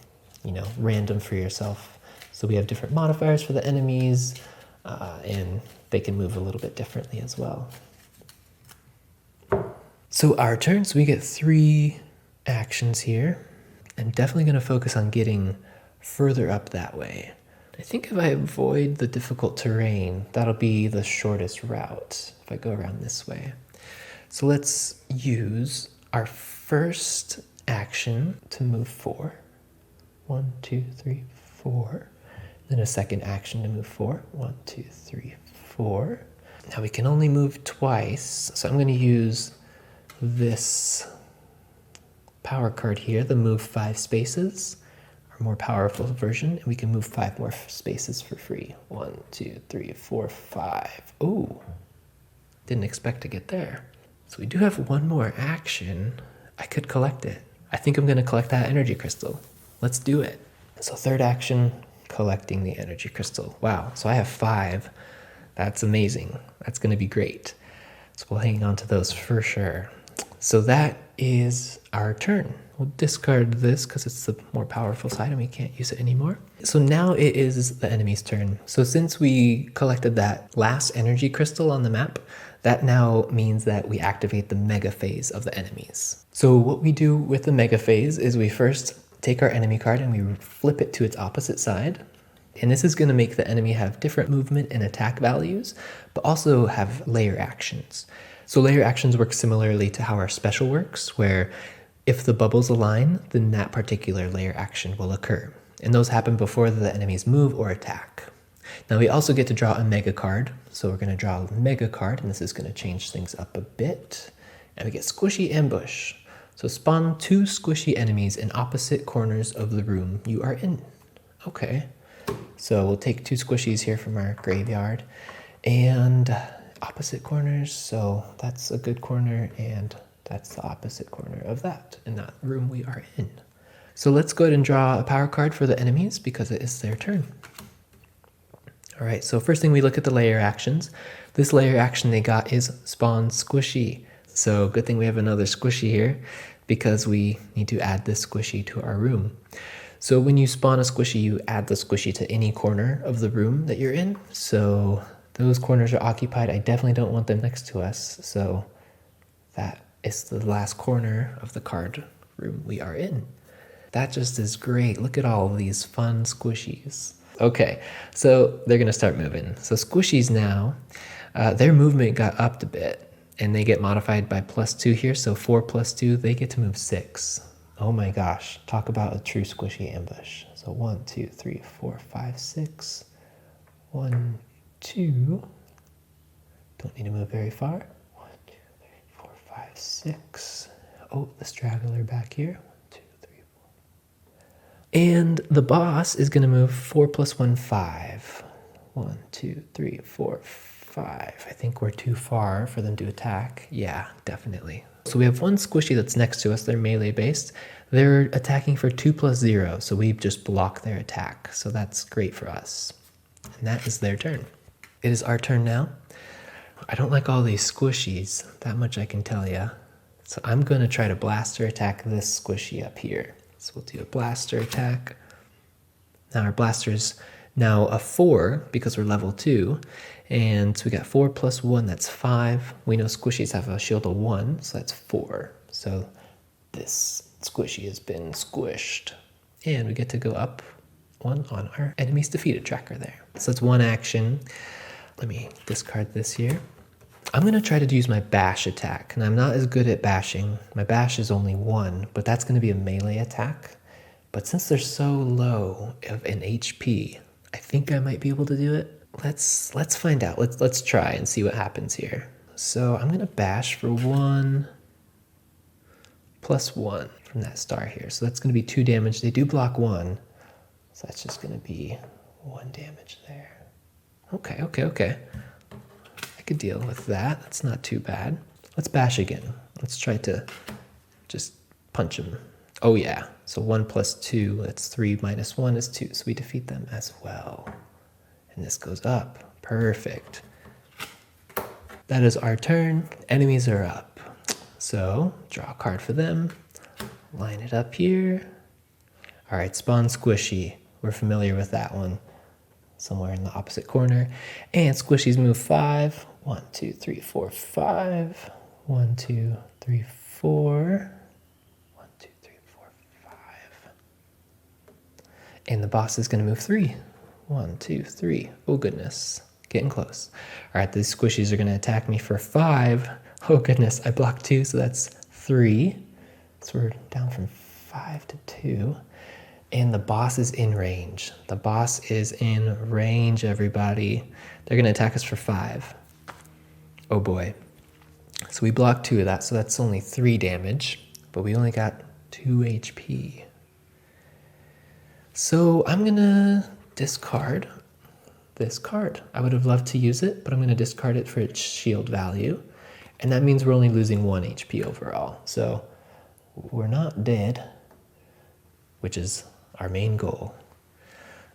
random for yourself. So we have different modifiers for the enemies, and they can move a little bit differently as well. So our turn, so we get 3 actions here. I'm definitely going to focus on getting further up that way. I think if I avoid the difficult terrain, that'll be the shortest route if I go around this way. So let's use our first action to move 4. 1, 2, 3, 4. Then a second action to move 4. 1, 2, 3, 4. Now we can only move twice, so I'm going to use this power card here, the move 5 spaces, our more powerful version, and we can move 5 more spaces for free. 1, 2, 3, 4, 5. Ooh, didn't expect to get there. So we do have one more action. I could collect it. I think I'm going to collect that energy crystal. Let's do it. So third action, collecting the energy crystal. Wow, so I have 5. That's amazing. That's going to be great. So we'll hang on to those for sure. So that is our turn. We'll discard this because it's the more powerful side and we can't use it anymore. So now it is the enemy's turn. So since we collected that last energy crystal on the map, that now means that we activate the mega phase of the enemies. So what we do with the mega phase is we first take our enemy card and we flip it to its opposite side. And this is going to make the enemy have different movement and attack values, but also have layer actions. So layer actions work similarly to how our special works, where if the bubbles align, then that particular layer action will occur. And those happen before the enemies move or attack. Now we also get to draw a mega card. So we're going to draw a mega card, and this is going to change things up a bit. And we get Squishy Ambush. So spawn 2 squishy enemies in opposite corners of the room you are in. Okay. So we'll take 2 squishies here from our graveyard and opposite corners. So that's a good corner and that's the opposite corner of that in that room we are in. So let's go ahead and draw a power card for the enemies because it is their turn. All right, so first thing we look at the layer actions. This layer action they got is spawn squishy. So good thing we have another squishy here because we need to add this squishy to our room. So when you spawn a squishy, you add the squishy to any corner of the room that you're in. So those corners are occupied. I definitely don't want them next to us. So that is the last corner of the card room we are in. That just is great. Look at all of these fun squishies. Okay, so they're gonna start moving. So squishies now, their movement got upped a bit and they get modified by +2 here. So 4 + 2, they get to move 6. Oh my gosh, talk about a true squishy ambush. So 1, 2, 3, 4, 5, 6. 1, 2. Don't need to move very far. 1, 2, 3, 4, 5, 6. Oh, the straggler back here. 1, 2, 3, 4. And the boss is going to move 4 + 1, 5. 1, 2, 3, 4, 5. I think we're too far for them to attack. Yeah, definitely. So we have one squishy that's next to us. They're melee based. They're attacking for 2 + 0. So we just block their attack. So that's great for us. And that is their turn. It is our turn now. I don't like all these squishies. That much I can tell you. So I'm going to try to blaster attack this squishy up here. So we'll do a blaster attack. Now our blaster's now a 4 because we're level 2. And so we got 4 + 1, that's 5. We know squishies have a shield of 1, so that's 4. So this squishy has been squished. And we get to go up 1 on our enemies defeated tracker there. So that's one action. Let me discard this here. I'm going to try to use my bash attack. And I'm not as good at bashing. My bash is only 1, but that's going to be a melee attack. But since they're so low in HP, I think I might be able to do it. Let's find out. Let's try and see what happens here. So I'm gonna bash for 1 + 1 from that star here. So that's gonna be 2 damage. They do block 1, so that's just gonna be 1 damage there. Okay. I could deal with that. That's not too bad. Let's bash again. Let's try to just punch him. Oh yeah. So 1 + 2. That's 3 - 1 is 2. So we defeat them as well. And this goes up. Perfect. That is our turn. Enemies are up. So draw a card for them. Line it up here. All right, spawn squishy. We're familiar with that one. Somewhere in the opposite corner. And squishies move 5. 1, 2, 3, 4, 5. 1, 2, 3, 4. 1, 2, 3, 4, 5. And the boss is going to move 3. 1, 2, 3. Oh, goodness. Getting close. All right, these squishies are going to attack me for 5. Oh, goodness. I blocked 2, so that's 3. So we're down from 5 to 2. And the boss is in range. The boss is in range, everybody. They're going to attack us for 5. Oh boy. So we blocked 2 of that, so that's only 3 damage. But we only got 2 HP. So I'm going to discard this card. I would have loved to use it, but I'm going to discard it for its shield value. And that means we're only losing 1 HP overall. So we're not dead, which is our main goal.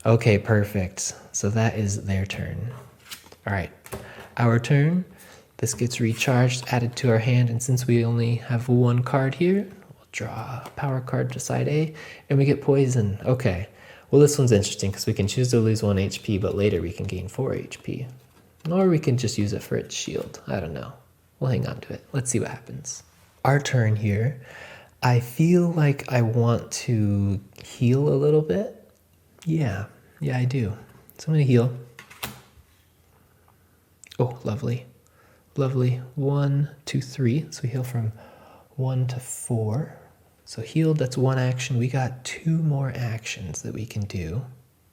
Okay, perfect. So that is their turn. All right, our turn. This gets recharged, added to our hand, and since we only have 1 card here, we'll draw a power card to side A, and we get poison. Okay, well this one's interesting because we can choose to lose 1 HP, but later we can gain 4 HP. Or we can just use it for its shield. I don't know. We'll hang on to it. Let's see what happens. Our turn here. I feel like I want to heal a little bit. Yeah, I do. So I'm gonna heal. Oh, lovely. Lovely. 1, 2, 3. So we heal from 1 to 4. So healed, that's 1 action. We got 2 more actions that we can do.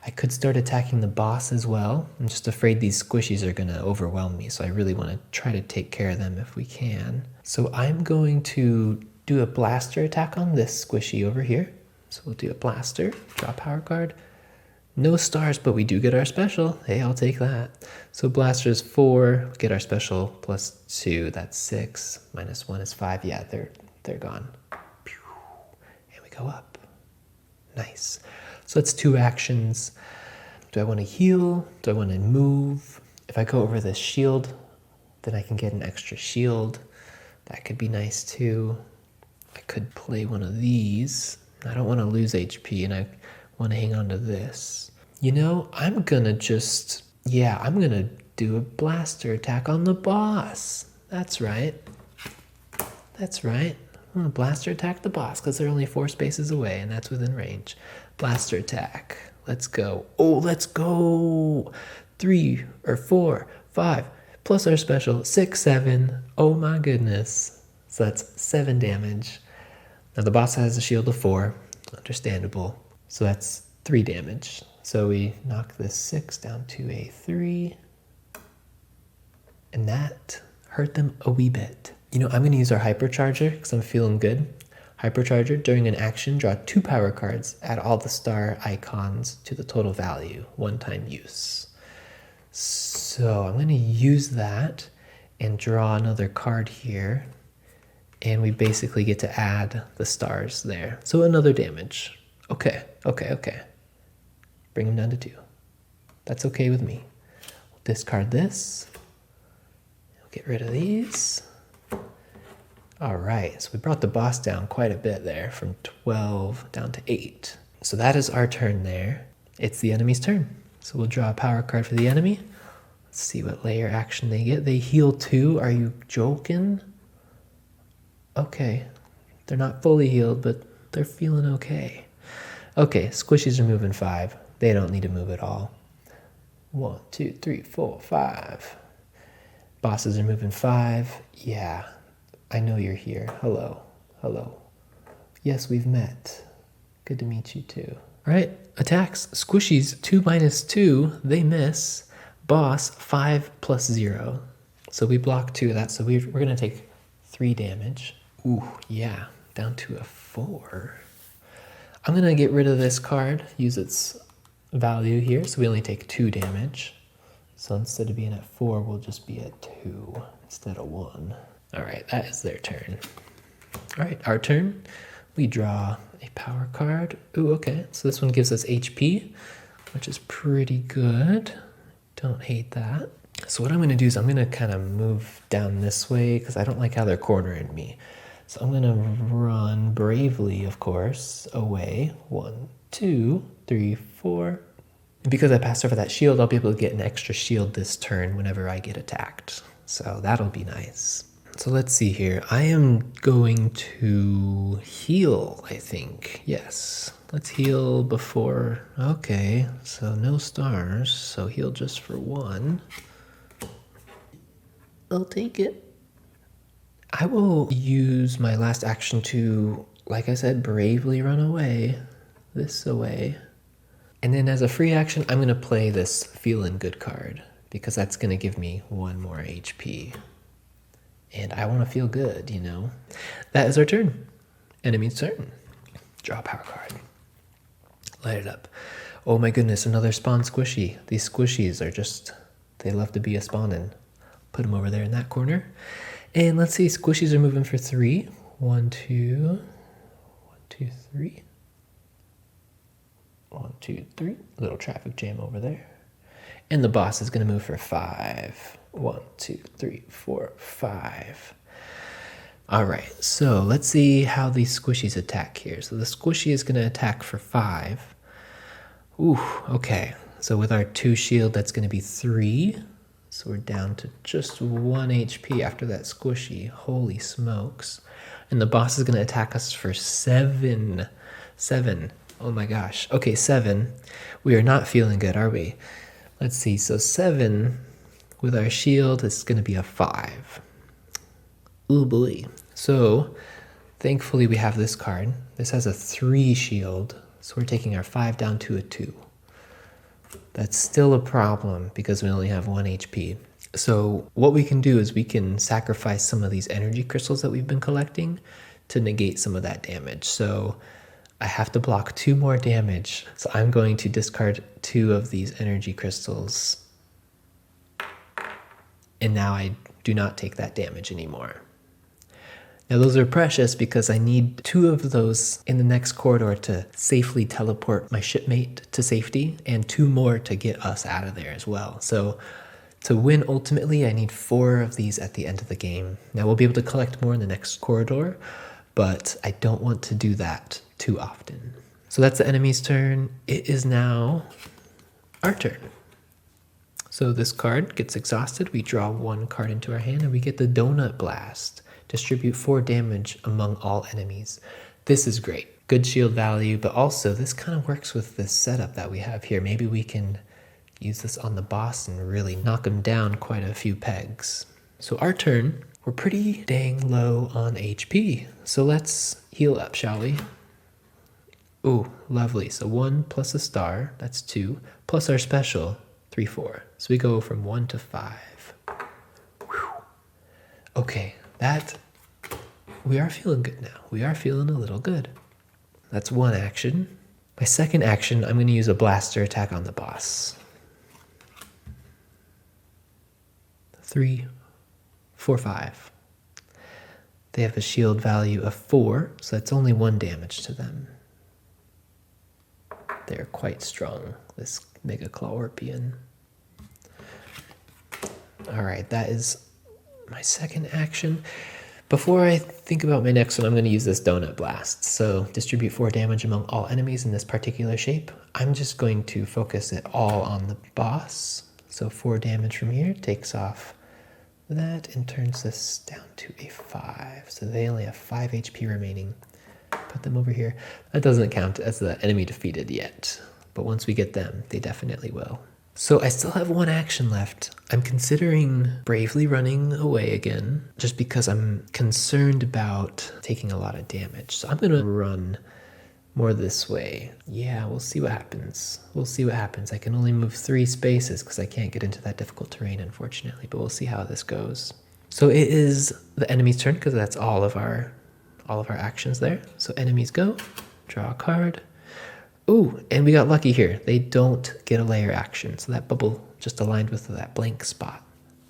I could start attacking the boss as well. I'm just afraid these squishies are gonna overwhelm me, so I really wanna try to take care of them if we can. So I'm going to do a blaster attack on this squishy over here. So we'll do a blaster, draw a power card. No stars, but we do get our special. Hey, I'll take that. So blaster is 4, get our special plus 2, that's 6, minus 1 is 5. Yeah, they're gone. And we go up. Nice. So that's 2 actions. Do I want to heal? Do I want to move? If I go over this shield, then I can get an extra shield. That could be nice too. I could play one of these. I don't want to lose HP and I want to hang on to this. You know, I'm gonna do a blaster attack on the boss. That's right. I'm gonna blaster attack the boss because they're only 4 spaces away and that's within range. Blaster attack. Let's go. Oh, let's go. 3 or 4, 5, plus our special, 6, 7. Oh my goodness. So that's 7 damage. Now the boss has a shield of 4, understandable. So that's 3 damage. So we knock this 6 down to a 3. And that hurt them a wee bit. You know, I'm going to use our hypercharger because I'm feeling good. Hypercharger, during an action, draw 2 power cards, add all the star icons to the total value, 1-time use. So I'm going to use that and draw another card here. And we basically get to add the stars there. So another damage. Okay. Bring them down to 2. That's okay with me. We'll discard this. We'll get rid of these. All right, so we brought the boss down quite a bit there, from 12 down to 8. So that is our turn there. It's the enemy's turn. So we'll draw a power card for the enemy. Let's see what layer action they get. They heal 2. Are you joking? Okay, they're not fully healed, but they're feeling okay. Okay, squishies are moving 5. They don't need to move at all. 1, 2, 3, 4, 5. Bosses are moving 5. Yeah, I know you're here. Hello. Yes, we've met. Good to meet you too. All right, attacks. Squishies 2 minus 2, they miss. Boss 5 plus 0. So we block 2 of that, so we're gonna take 3 damage. Ooh, yeah, down to a 4. I'm gonna get rid of this card, use its value here, so we only take 2 damage. So instead of being at 4, we'll just be at 2 instead of 1. All right, that is their turn. All right, our turn. We draw a power card. Ooh, okay, so this one gives us HP, which is pretty good. Don't hate that. So what I'm gonna do is I'm gonna kind of move down this way because I don't like how they're cornering me. So I'm gonna run bravely, of course, away. 1, 2, 3, 4. And because I passed over that shield, I'll be able to get an extra shield this turn whenever I get attacked. So that'll be nice. So let's see here. I am going to heal, I think. Yes. Let's heal before. Okay, so no stars. So heal just for 1. I'll take it. I will use my last action to, like I said, bravely run away. this away. And then as a free action, I'm going to play this Feeling Good card because that's going to give me 1 more HP. And I want to feel good, you know. That is our turn. Enemy's turn. Draw a power card. Light it up. Oh my goodness, another spawn squishy. These squishies are just, they love to be a spawnin'. Put them over there in that corner. And let's see, squishies are moving for 3. 1, 2, 1, 2, 3. 1, 2, 3. Little traffic jam over there. And the boss is going to move for 5. 1, 2, 3, 4, 5. All right, so let's see how these squishies attack here. So the squishy is going to attack for 5. Ooh, okay. So with our 2 shield, that's going to be 3. So we're down to just 1 HP after that squishy. Holy smokes. And the boss is going to attack us for 7. 7. Oh my gosh. Okay, 7. We are not feeling good, are we? Let's see. So 7 with our shield is going to be a 5. Ooh boy. So thankfully we have this card. This has a 3 shield. So we're taking our 5 down to a 2. That's still a problem because we only have 1 HP. So what we can do is we can sacrifice some of these energy crystals that we've been collecting to negate some of that damage. So I have to block 2 more damage. So I'm going to discard 2 of these energy crystals. And now I do not take that damage anymore. Now those are precious because I need 2 of those in the next corridor to safely teleport my shipmate to safety and 2 more to get us out of there as well. So to win ultimately, I need 4 of these at the end of the game. Now we'll be able to collect more in the next corridor, but I don't want to do that too often. So that's the enemy's turn. It is now our turn. So this card gets exhausted. We draw 1 card into our hand and we get the Donut Blast. Distribute 4 damage among all enemies. This is great. Good shield value, but also this kind of works with this setup that we have here. Maybe we can use this on the boss and really knock him down quite a few pegs. So our turn, we're pretty dang low on HP. So let's heal up, shall we? Ooh, lovely. So 1 plus a star, that's 2, plus our special, 3, 4. So we go from 1 to 5. Whew. Okay. We are feeling good now. We are feeling a little good. That's 1 action. My second action, I'm going to use a blaster attack on the boss. 3, 4, 5. They have a shield value of 4, so that's only 1 damage to them. They're quite strong, this Mega Claworpian. Alright, that is my second action. Before I think about my next one, I'm going to use this Donut Blast. So distribute 4 damage among all enemies in this particular shape. I'm just going to focus it all on the boss. So 4 damage from here takes off that and turns this down to a 5. So they only have 5 HP remaining. Put them over here. That doesn't count as the enemy defeated yet, but once we get them, they definitely will. So I still have 1 action left. I'm considering bravely running away again, just because I'm concerned about taking a lot of damage. So I'm going to run more this way. Yeah, we'll see what happens. We'll see what happens. I can only move 3 spaces because I can't get into that difficult terrain, unfortunately, but we'll see how this goes. So it is the enemy's turn because that's all of our actions there. So enemies go, draw a card. Ooh, and we got lucky here. They don't get a layer action, so that bubble just aligned with that blank spot.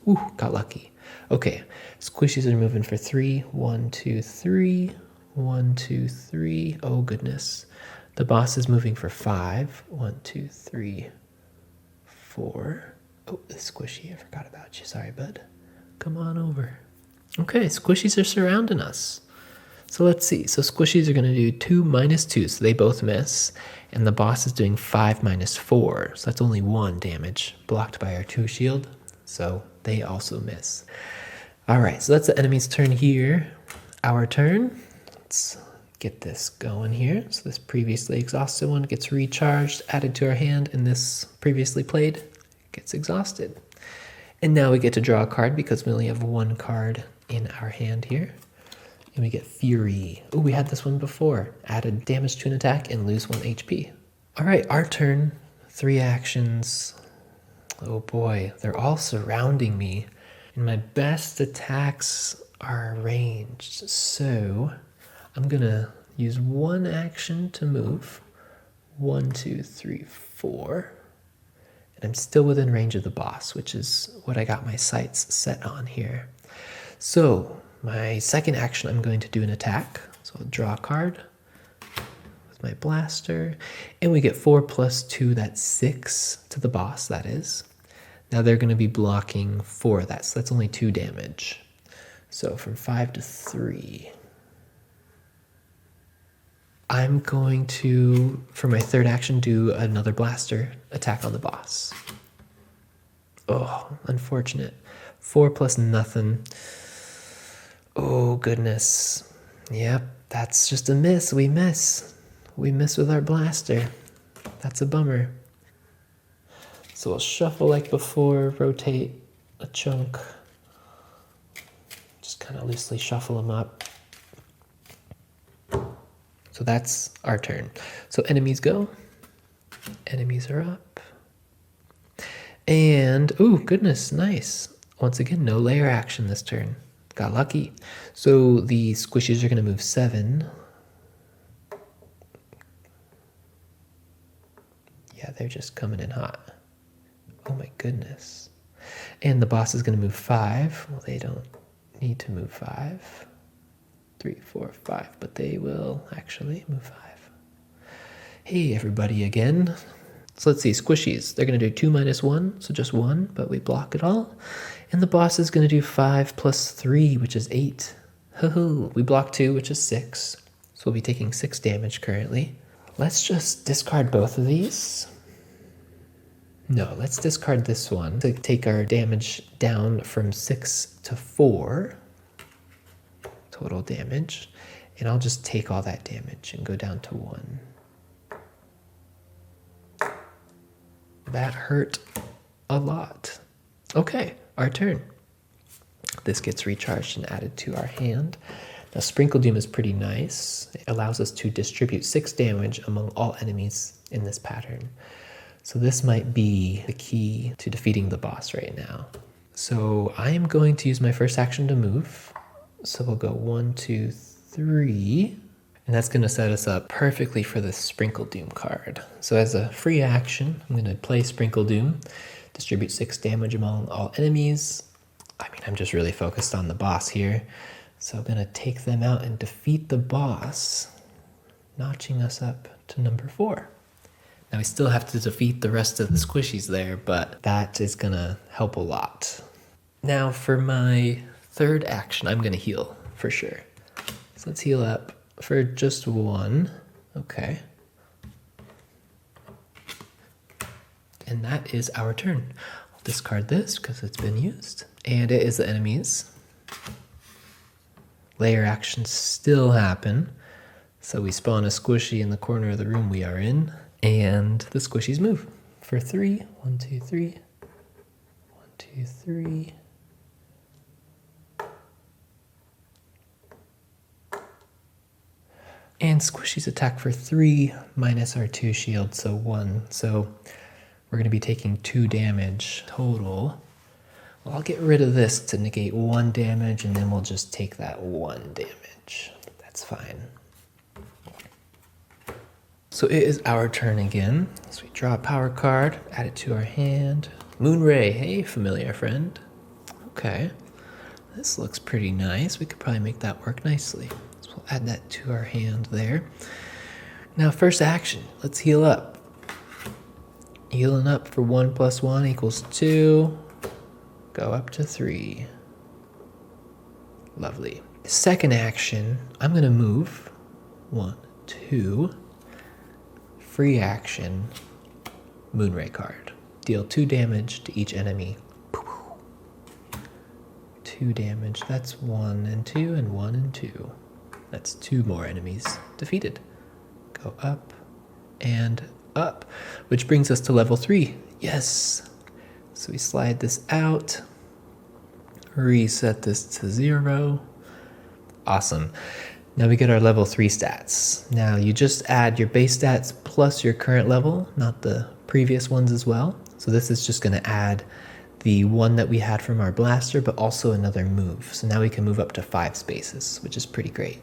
Ooh, got lucky. Okay, squishies are moving for 3. 1, 2, 3. 1, 2, 3. Oh, goodness. The boss is moving for 5. 1, 2, 3, 4. Oh, the squishy, I forgot about you. Sorry, bud. Come on over. Okay, squishies are surrounding us. So let's see. So squishies are going to do 2 minus 2, so they both miss. And the boss is doing 5 minus 4, so that's only 1 damage, blocked by our 2 shield. So they also miss. All right, so that's the enemy's turn here. Our turn. Let's get this going here. So this previously exhausted one gets recharged, added to our hand, and this previously played gets exhausted. And now we get to draw a card because we only have 1 card in our hand here. And we get Fury. Oh, we had this one before. Added damage to an attack and lose 1 HP. All right, our turn. 3 actions. Oh boy, they're all surrounding me. And my best attacks are ranged. So I'm gonna use 1 action to move. 1, 2, 3, 4. And I'm still within range of the boss, which is what I got my sights set on here. So my second action, I'm going to do an attack. So I'll draw a card with my blaster. And we get 4 plus 2, that's 6 to the boss, that is. Now they're going to be blocking 4 of that, so that's only 2 damage. So from 5 to 3. I'm going to, for my third action, do another blaster attack on the boss. Oh, unfortunate. 4 plus nothing. Oh, goodness. Yep, that's just a miss. We miss. We miss with our blaster. That's a bummer. So we'll shuffle like before, rotate a chunk. Just kind of loosely shuffle them up. So that's our turn. So enemies go. Enemies are up. And, oh, goodness, nice. Once again, no layer action this turn. Got lucky. So the squishies are going to move 7. Yeah, they're just coming in hot. Oh my goodness. And the boss is going to move 5. Well, they don't need to move 5. 3, 4, 5, but they will actually move 5. Hey, everybody again. So let's see, squishies. They're going to do 2 minus 1, so just 1, but we block it all. And the boss is going to do 5 plus 3, which is 8. Hoo-hoo. We block 2, which is 6. So we'll be taking 6 damage currently. Let's just discard both of these. No, let's discard this one to take our damage down from 6 to 4. Total damage. And I'll just take all that damage and go down to 1. That hurt a lot. Okay, our turn. This gets recharged and added to our hand. Now, Sprinkle Doom is pretty nice. It allows us to distribute 6 damage among all enemies in this pattern. So this might be the key to defeating the boss right now. So I am going to use my first action to move. So we'll go 1, 2, 3. And that's going to set us up perfectly for the Sprinkle Doom card. So as a free action, I'm going to play Sprinkle Doom, distribute 6 damage among all enemies. I mean, I'm just really focused on the boss here. So I'm going to take them out and defeat the boss, notching us up to number 4. Now we still have to defeat the rest of the squishies there, but that is going to help a lot. Now for my third action, I'm going to heal for sure. So let's heal up for just 1. Okay. And that is our turn. I'll discard this because it's been used. And it is the enemies. Layer actions still happen. So we spawn a squishy in the corner of the room we are in. And the squishies move for 3. 1, 2, 3. 1, 2, 3. And squishies attack for 3 minus our 2 shield, so 1. So we're going to be taking 2 damage total. Well, I'll get rid of this to negate 1 damage, and then we'll just take that 1 damage. That's fine. So it is our turn again. So we draw a power card, add it to our hand. Moonray, hey, familiar friend. Okay, this looks pretty nice. We could probably make that work nicely. So we'll add that to our hand there. Now, first action, let's heal up. Healing up for 1 plus 1 equals 2. Go up to 3. Lovely. Second action, I'm going to move. 1, 2. Free action, Moonray card. Deal 2 damage to each enemy. 2 damage, that's 1 and 2 and 1 and 2. That's 2 more enemies defeated. Go up and up, which brings us to level 3. Yes. So we slide this out, reset this to 0. Awesome. Now we get our level 3 stats. Now you just add your base stats plus your current level, not the previous ones as well. So this is just going to add the one that we had from our blaster, but also another move. So now we can move up to 5 spaces, which is pretty great.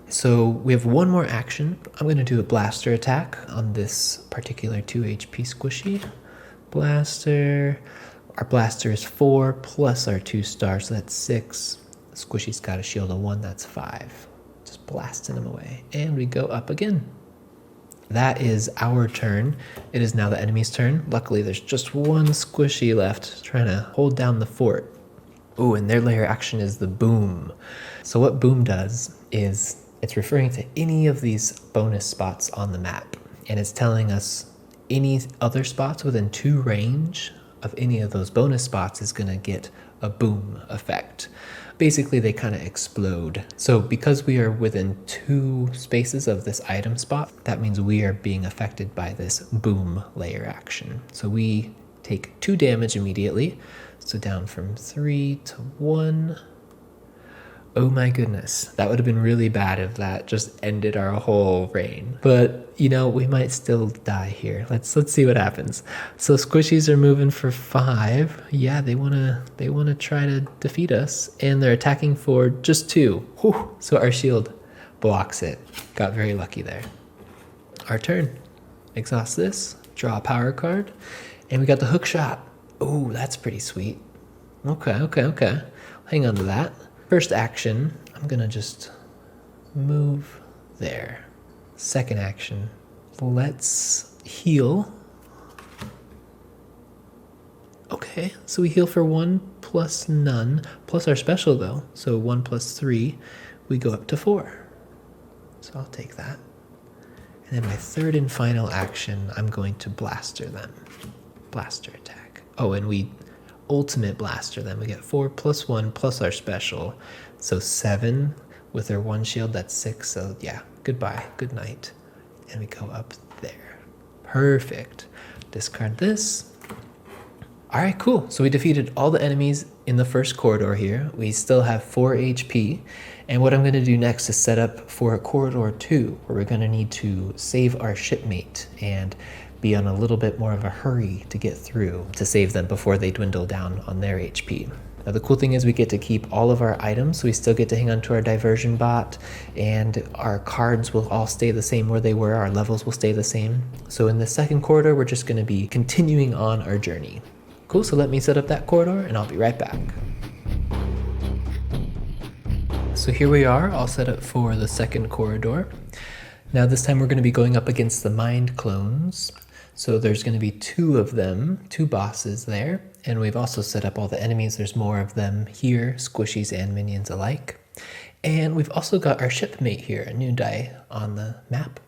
So we have one more action. I'm going to do a blaster attack on this particular 2 HP squishy. Blaster. Our blaster is 4 plus our 2 stars, so that's 6. The squishy's got a shield of 1, that's 5. Just blasting them away. And we go up again. That is our turn. It is now the enemy's turn. Luckily, there's just one squishy left trying to hold down the fort. Oh, and their layer action is the boom. So what boom does is it's referring to any of these bonus spots on the map. And it's telling us any other spots within 2 range of any of those bonus spots is going to get a boom effect. Basically, they kind of explode. So because we are within 2 spaces of this item spot, that means we are being affected by this boom layer action. So we take 2 damage immediately. So down from 3 to 1. Oh my goodness, that would have been really bad if that just ended our whole reign. But, you know, we might still die here. Let's see what happens. So squishies are moving for 5. Yeah, they wanna try to defeat us, and they're attacking for just 2. Whew. So our shield blocks it. Got very lucky there. Our turn. Exhaust this, draw a power card, and we got the hook shot. Oh, that's pretty sweet. Okay. Hang on to that. First action, I'm gonna just move there. Second action, let's heal. Okay, so we heal for 1 plus none, plus our special though. So 1 plus 3, we go up to 4. So I'll take that. And then my third and final action, I'm going to blaster them. Blaster attack. Oh, and we ultimate blaster them. We get 4 plus 1 plus our special. So 7 with their 1 shield, that's 6. So yeah, goodbye, good night. And we go up there. Perfect. Discard this. All right, cool. So we defeated all the enemies in the first corridor here. We still have 4 HP. And what I'm going to do next is set up for a corridor 2, where we're going to need to save our shipmate and be on a little bit more of a hurry to get through to save them before they dwindle down on their HP. Now the cool thing is we get to keep all of our items, so we still get to hang on to our diversion bot, and our cards will all stay the same where they were, our levels will stay the same. So in the second corridor, we're just going to be continuing on our journey. Cool, so let me set up that corridor and I'll be right back. So here we are, all set up for the second corridor. Now this time we're going to be going up against the mind clones. So there's going to be 2 of them, 2 bosses there. And we've also set up all the enemies. There's more of them here, squishies and minions alike. And we've also got our shipmate here, a new die on the map.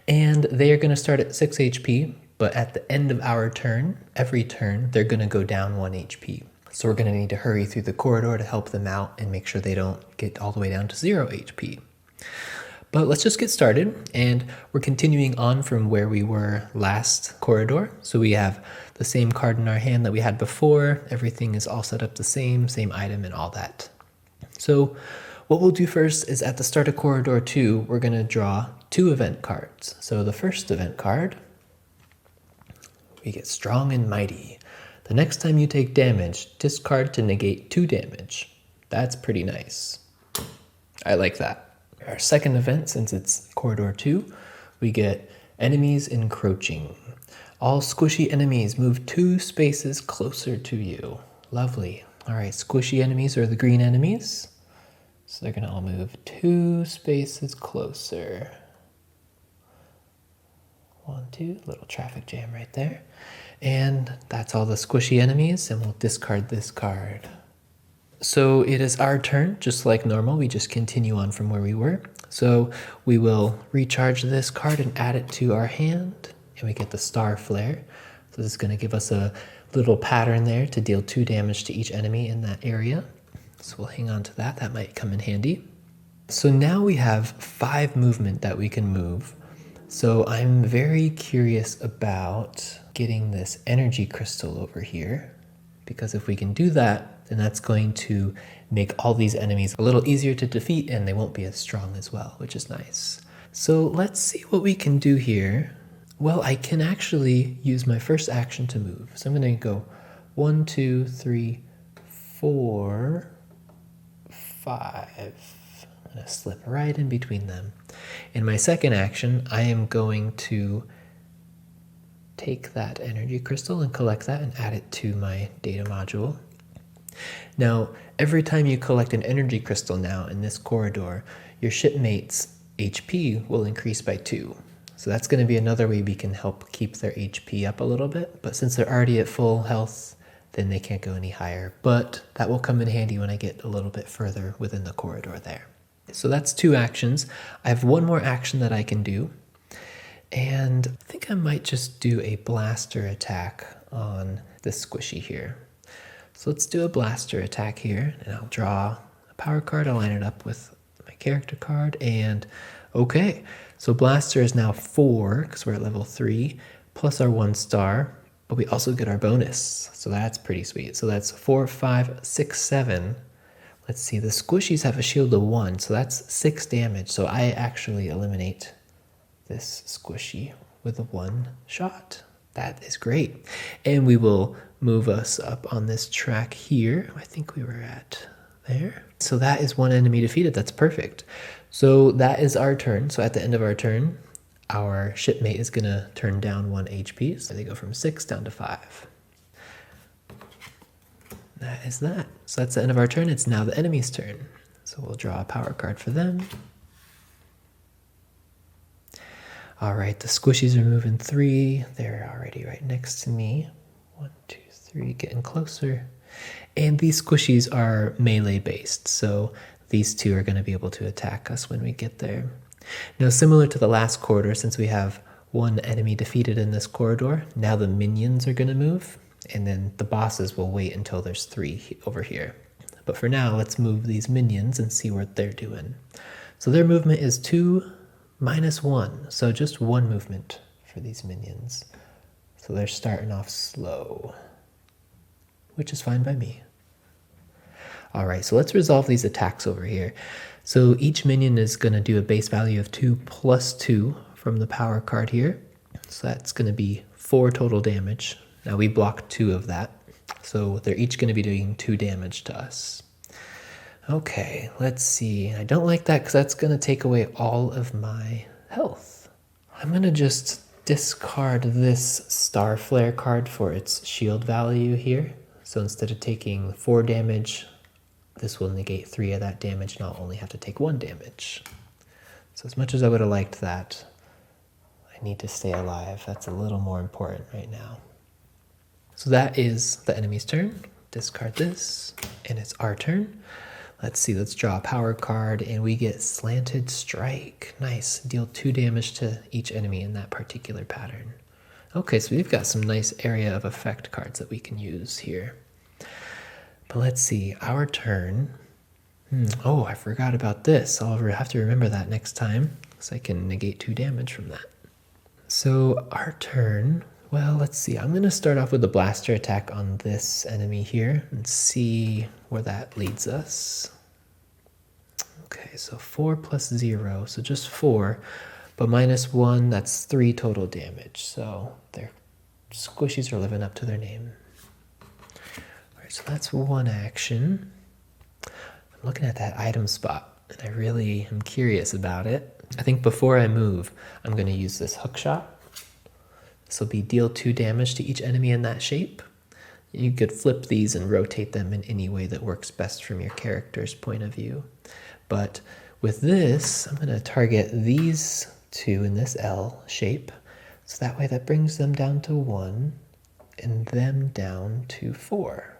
And they are going to start at 6 HP, but at the end of our turn, every turn, they're going to go down 1 HP. So we're going to need to hurry through the corridor to help them out and make sure they don't get all the way down to 0 HP. But let's just get started, and we're continuing on from where we were last corridor. So we have the same card in our hand that we had before. Everything is all set up the same item and all that. So what we'll do first is at the start of corridor 2, we're going to draw 2 event cards. So the first event card, we get Strong and Mighty. The next time you take damage, discard to negate 2 damage. That's pretty nice. I like that. Our second event, since it's corridor 2, we get Enemies Encroaching. All squishy enemies move 2 spaces closer to you. Lovely. All right, squishy enemies are the green enemies. So they're going to all move 2 spaces closer. 1, 2, little traffic jam right there. And that's all the squishy enemies, and we'll discard this card. So it is our turn, just like normal. We just continue on from where we were. So we will recharge this card and add it to our hand, and we get the Star Flare. So this is going to give us a little pattern there to deal 2 damage to each enemy in that area. So we'll hang on to that. That might come in handy. So now we have 5 movement that we can move. So I'm very curious about getting this energy crystal over here, because if we can do that, then that's going to make all these enemies a little easier to defeat and they won't be as strong as well, which is nice. So let's see what we can do here. Well, I can actually use my first action to move. So I'm going to go 1, 2, 3, 4, 5. I'm going to slip right in between them. In my second action, I am going to take that energy crystal and collect that and add it to my data module. Now, every time you collect an energy crystal now in this corridor, your shipmate's HP will increase by 2. So that's going to be another way we can help keep their HP up a little bit. But since they're already at full health, then they can't go any higher. But that will come in handy when I get a little bit further within the corridor there. So that's 2 actions. I have one more action that I can do. And I think I might just do a blaster attack on this squishy here. So let's do a blaster attack here, and I'll draw a power card. I'll line it up with my character card, and okay. So blaster is now 4, because we're at level 3, plus our 1 star, but we also get our bonus. So that's pretty sweet. So that's 4, 5, 6, 7. Let's see, the squishies have a shield of 1, so that's 6 damage. So I actually eliminate this squishy with a 1 shot. That is great. And we will move us up on this track here. I think we were at there. So that is 1 enemy defeated. That's perfect. So that is our turn. So at the end of our turn, our shipmate is going to turn down 1 HP. So they go from 6 down to 5. That is that. So that's the end of our turn. It's now the enemy's turn. So we'll draw a power card for them. All right, the squishies are moving 3. They're already right next to me. 1, 2, 3, getting closer. And these squishies are melee based, so these 2 are going to be able to attack us when we get there. Now, similar to the last corridor, since we have 1 enemy defeated in this corridor, now the minions are going to move, and then the bosses will wait until there's 3 over here. But for now, let's move these minions and see what they're doing. So their movement is 2 minus 1, so just 1 movement for these minions. So they're starting off slow, which is fine by me. All right, so let's resolve these attacks over here. So each minion is going to do a base value of 2 plus 2 from the power card here. So that's going to be 4 total damage. Now we blocked 2 of that, so they're each going to be doing 2 damage to us. Okay, let's see. I don't like that because that's going to take away all of my health. I'm going to just discard this Star Flare card for its shield value here. So instead of taking 4 damage, this will negate 3 of that damage and I'll only have to take 1 damage. So as much as I would have liked that, I need to stay alive. That's a little more important right now. So that is the enemy's turn. Discard this, and it's our turn. Let's see, let's draw a power card, and we get Slanted Strike. Nice, deal 2 damage to each enemy in that particular pattern. Okay, so we've got some nice area of effect cards that we can use here. But let's see, our turn. Oh, I forgot about this. I'll have to remember that next time, so I can negate 2 damage from that. So our turn, well, let's see. I'm going to start off with a blaster attack on this enemy here and see where that leads us. Okay, so 4 plus 0, so just 4, but minus 1, that's 3 total damage. So their squishies are living up to their name. All right, so that's 1 action. I'm looking at that item spot, and I really am curious about it. I think before I move, I'm going to use this hook shot. This will be deal 2 damage to each enemy in that shape. You could flip these and rotate them in any way that works best from your character's point of view. But with this, I'm going to target these 2 in this L shape. So that way that brings them down to 1 and them down to 4.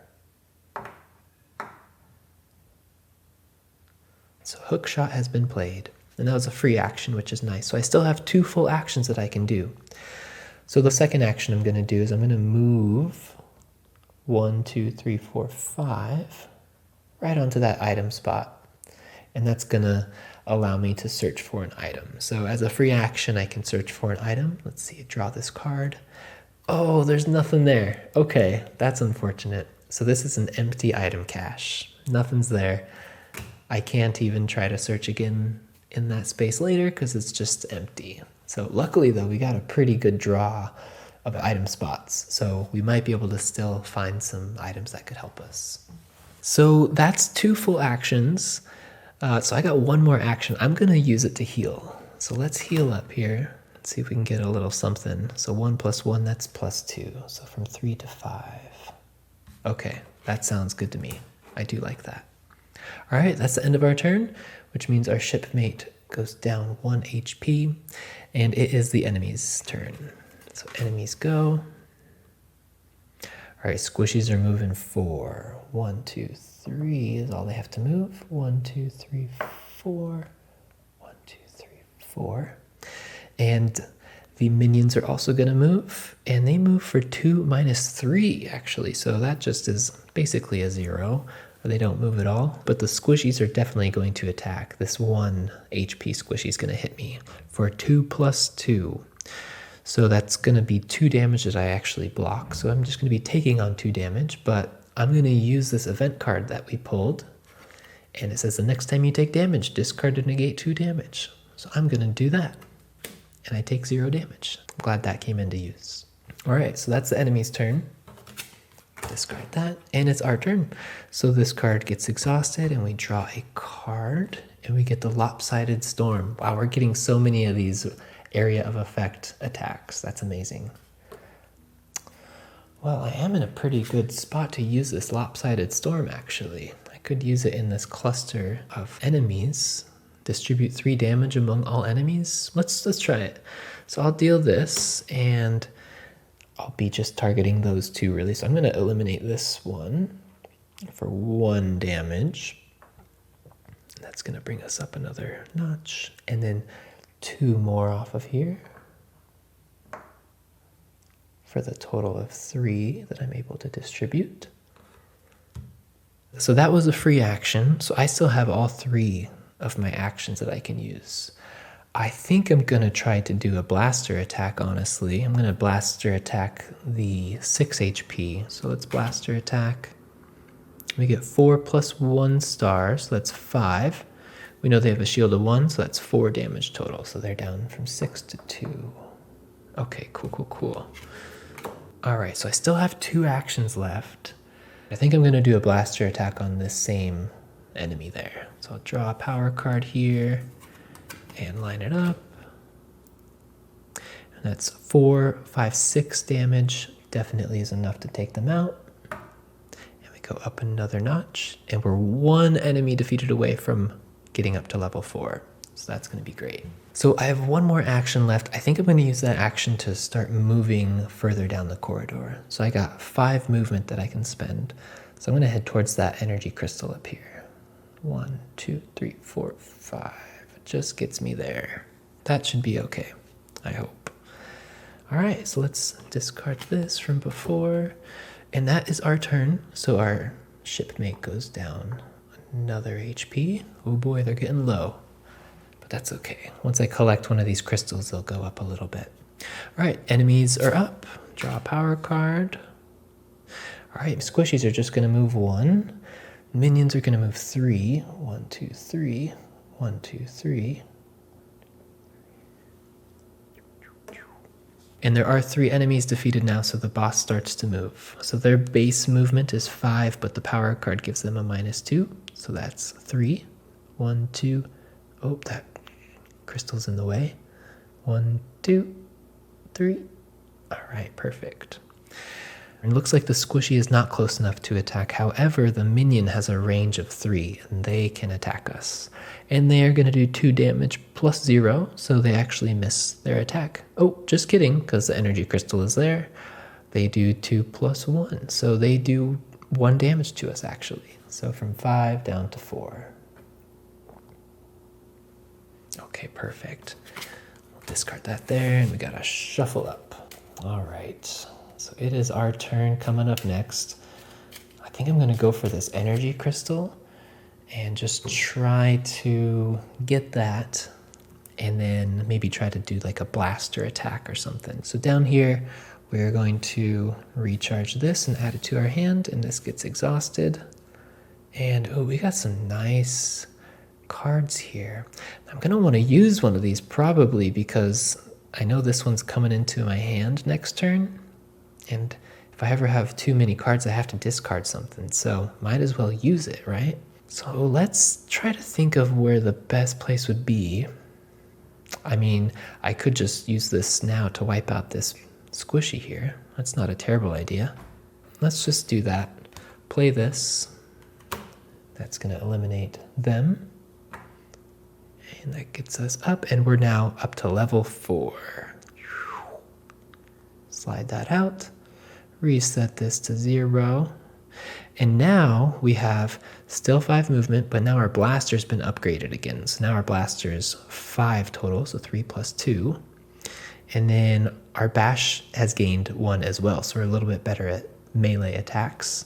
So hook shot has been played. And that was a free action, which is nice. So I still have 2 full actions that I can do. So the second action I'm going to do is I'm going to move 1, 2, 3, 4, 5 right onto that item spot. And that's going to allow me to search for an item. So as a free action, I can search for an item. Let's see, draw this card. Oh, there's nothing there. Okay, that's unfortunate. So this is an empty item cache. Nothing's there. I can't even try to search again in that space later because it's just empty. So luckily though, we got a pretty good draw of item spots. So we might be able to still find some items that could help us. So that's 2 full actions. So I got 1 more action. I'm gonna use it to heal. So let's heal up here. Let's see if we can get a little something. So 1 + 1, that's +2. So from 3 to 5. Okay, that sounds good to me. I do like that. All right, that's the end of our turn, which means our shipmate goes down 1 HP, and it is the enemy's turn. So enemies go. All right, squishies are moving 4. 1, 2, 3 is all they have to move. 1, 2, 3, 4. 1, 2, 3, 4. And the minions are also going to move, and they move for 2 - 3, actually. So that just is basically a 0. They don't move at all, but the squishies are definitely going to attack. This 1 HP squishy is going to hit me for 2 + 2. So that's going to be 2 damage that I actually block. So I'm just going to be taking on 2 damage, but I'm going to use this event card that we pulled. And it says the next time you take damage, discard to negate 2 damage. So I'm going to do that. And I take 0 damage. I'm glad that came into use. All right, so that's the enemy's turn. Discard that, and it's our turn. So this card gets exhausted, and we draw a card, and we get the Lopsided Storm. Wow, we're getting so many of these area of effect attacks. That's amazing. Well, I am in a pretty good spot to use this Lopsided Storm, actually. I could use it in this cluster of enemies. Distribute 3 damage among all enemies. Let's try it. So I'll deal this, and I'll be just targeting those 2 really. So I'm going to eliminate this one for 1 damage. That's going to bring us up another notch. And then 2 more off of here for the total of 3 that I'm able to distribute. So that was a free action. So I still have all 3 of my actions that I can use. I think I'm going to try to do a blaster attack, honestly. I'm going to blaster attack the 6 HP. So let's blaster attack. We get 4 + 1 stars, so that's 5. We know they have a shield of 1, so that's 4 damage total. So they're down from 6 to 2. Okay, cool. All right, so I still have 2 actions left. I think I'm going to do a blaster attack on this same enemy there. So I'll draw a power card here and line it up. And that's 4, 5, 6 damage. Definitely is enough to take them out. And we go up another notch, and we're 1 enemy defeated away from getting up to level 4. So that's going to be great. So I have 1 more action left. I think I'm going to use that action to start moving further down the corridor. So I got 5 movement that I can spend. So I'm going to head towards that energy crystal up here. 1, 2, 3, 4, 5. It just gets me there. That should be okay, I hope. All right, so let's discard this from before. And that is our turn. So our shipmate goes down another HP. Oh boy, they're getting low. But that's okay. Once I collect one of these crystals, they'll go up a little bit. All right, enemies are up. Draw a power card. All right, squishies are just going to move 1. Minions are going to move 3. 1, 2, 3. 1, 2, 3. And there are 3 enemies defeated now, so the boss starts to move. So their base movement is 5, but the power card gives them a -2. So that's 3. 1, 2. Oh, that crystal's in the way. 1, 2, 3. All right, perfect. It looks like the squishy is not close enough to attack. However, the minion has a range of 3, and they can attack us. And they are going to do 2 damage plus 0, so they actually miss their attack. Oh, just kidding, because the energy crystal is there. They do 2 + 1, so they do 1 damage to us, actually. So from 5 down to 4. Okay, perfect. We'll discard that there, and we got to shuffle up. All right. So it is our turn coming up next. I think I'm going to go for this energy crystal and just try to get that, and then maybe try to do like a blaster attack or something. So down here, We're going to recharge this and add it to our hand, and this gets exhausted. And oh, we got some nice cards here. I'm gonna want to use one of these probably because I know this one's coming into my hand next turn. And if I ever have too many cards, I have to discard something. So might as well use it, right? So let's try to think of where the best place would be. I mean, I could just use this now to wipe out this squishy here. That's not a terrible idea. Let's just do that. Play this. That's going to eliminate them. And that gets us up, and we're now up to level 4. Slide that out. Reset this to 0. And now we have still 5 movement, but now our blaster's been upgraded again. So now our blaster is 5 total, so 3 plus 2. And then our bash has gained 1 as well, so we're a little bit better at melee attacks.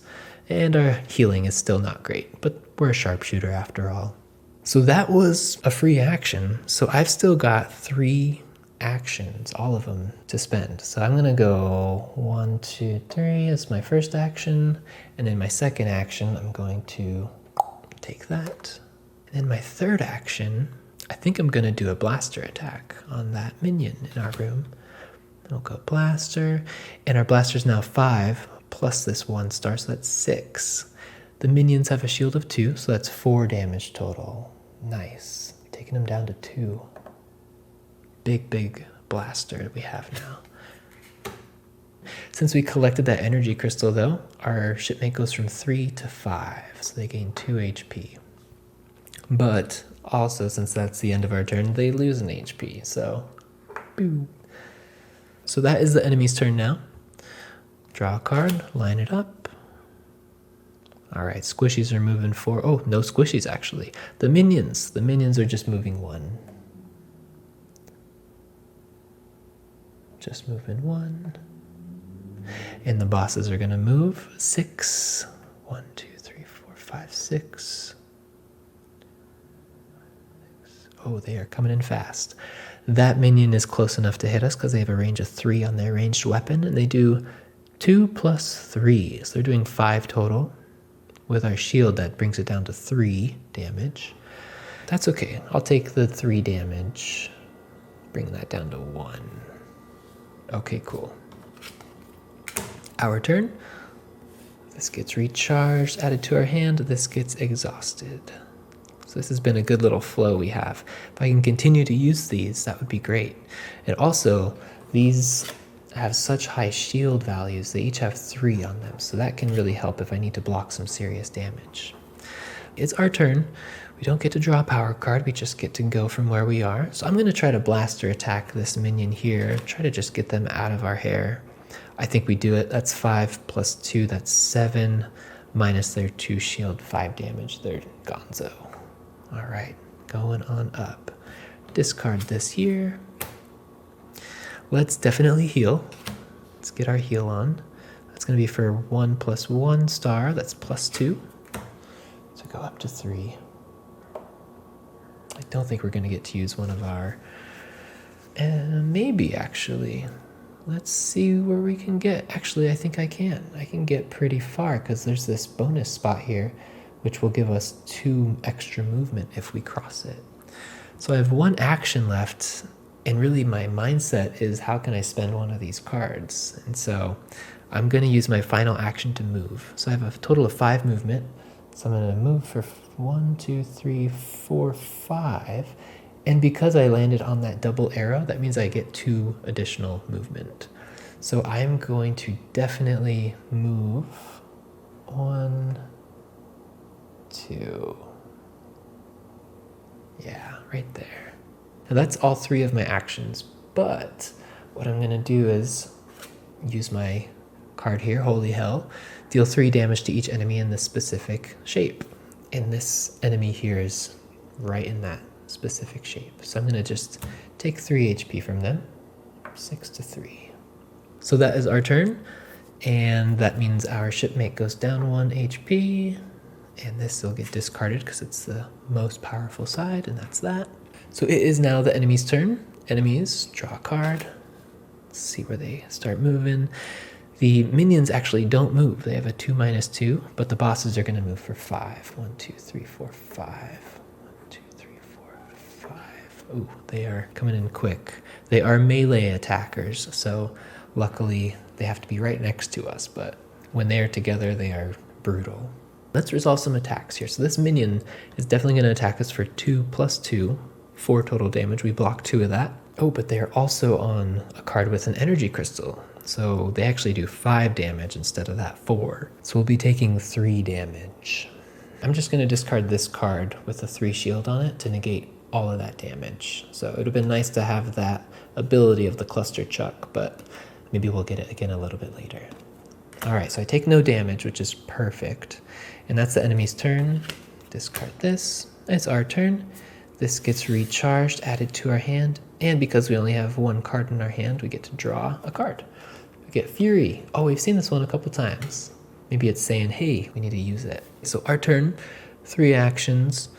And our healing is still not great, but we're a sharpshooter after all. So that was a free action. So I've still got 3 actions, all of them to spend. So I'm gonna go 1, 2, 3 as my first action, and then my second action I'm going to take that. And then my third action, I think I'm gonna do a blaster attack on that minion in our room. I'll go blaster, and our blaster's now 5 plus this 1 star, so that's 6. The minions have a shield of 2, so that's 4 damage total. Nice, taking them down to 2. Big blaster we have now. Since we collected that energy crystal though, our shipmate goes from 3 to 5, so they gain 2 HP. But also, since that's the end of our turn, they lose an HP, so boo. So that is the enemy's turn now. Draw a card, line it up. All right, squishies are moving 4. Oh, no squishies actually. The minions are just moving 1. Just moving 1. And the bosses are gonna move 6. 1, 2, 3, 4, 5, 6. Oh, they are coming in fast. That minion is close enough to hit us because they have a range of 3 on their ranged weapon, and they do 2 plus 3. So they're doing 5 total. With our shield, that brings it down to 3 damage. That's okay. I'll take the 3 damage. Bring that down to 1. Okay, cool. Our turn. This gets recharged, added to our hand. This gets exhausted. So this has been a good little flow we have. If I can continue to use these, that would be great. And also, these have such high shield values. They each have 3 on them, so that can really help if I need to block some serious damage. It's our turn. We don't get to draw a power card, we just get to go from where we are. So I'm going to try to blaster attack this minion here, try to just get them out of our hair. I think we do it. That's 5 plus 2, that's 7, minus their 2 shield, 5 damage. They're gonzo. All right, going on up. Discard this here. Let's definitely heal. Let's get our heal on. That's going to be for 1 plus 1 star. That's plus 2. So go up to 3. I don't think we're going to get to use one of our... maybe, actually. Let's see where we can get. Actually, I think I can. I can get pretty far because there's this bonus spot here, which will give us 2 extra movement if we cross it. So I have 1 action left, and really my mindset is how can I spend one of these cards? And so I'm going to use my final action to move. So I have a total of 5 movement. So I'm going to move for 1, 2, 3, 4, 5. And because I landed on that double arrow, that means I get 2 additional movement. So I'm going to definitely move 1, 2. Yeah, right there. Now that's all 3 of my actions, but what I'm gonna do is use my card here, Holy Hell, deal 3 damage to each enemy in this specific shape. And this enemy here is right in that specific shape. So I'm gonna just take 3 HP from them, 6 to 3. So that is our turn, and that means our shipmate goes down 1 HP, and this will get discarded because it's the most powerful side, and that's that. So it is now the enemy's turn. Enemies, draw a card, Let's see where they start moving. The minions actually don't move. They have a 2-2, but the bosses are going to move for 5. 1, 2, 3, 4, 5. 1, 2, 3, 4, 5. Ooh, they are coming in quick. They are melee attackers, so luckily they have to be right next to us, but when they are together, they are brutal. Let's resolve some attacks here. So this minion is definitely going to attack us for 2 + 2, 4 total damage. We block 2 of that. Oh, but they are also on a card with an energy crystal. So they actually do 5 damage instead of that 4. So we'll be taking 3 damage. I'm just going to discard this card with a 3 shield on it to negate all of that damage. So it would have been nice to have that ability of the cluster chuck, but maybe we'll get it again a little bit later. All right, so I take no damage, which is perfect. And that's the enemy's turn. Discard this. It's our turn. This gets recharged, added to our hand. And because we only have 1 card in our hand, we get to draw a card. We get Fury. Oh, we've seen this one a couple times. Maybe it's saying, hey, we need to use it. So our turn, 3 actions.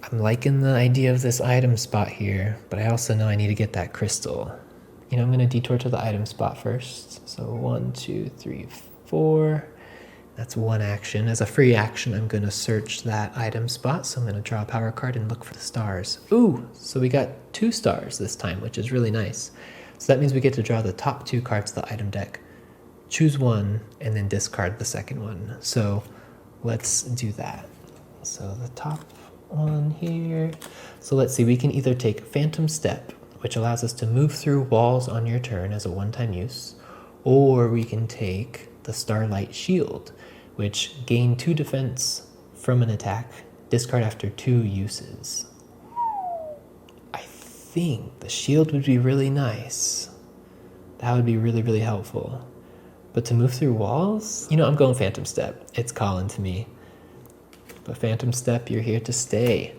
I'm liking the idea of this item spot here, but I also know I need to get that crystal. You know, I'm going to detour to the item spot first. So 1, 2, 3, 4. That's 1 action. As a free action, I'm going to search that item spot. So I'm going to draw a power card and look for the stars. Ooh, so we got 2 stars this time, which is really nice. So that means we get to draw the top 2 cards of the item deck, choose 1, and then discard the second one. So let's do that. So the top one here. So let's see, we can either take Phantom Step, which allows us to move through walls on your turn as a one-time use, or we can take the Starlight Shield, which gain 2 defense from an attack, discard after 2 uses. I think the shield would be really nice. That would be really, really helpful. But to move through walls, you know, I'm going Phantom Step. It's calling to me. But Phantom Step, you're here to stay.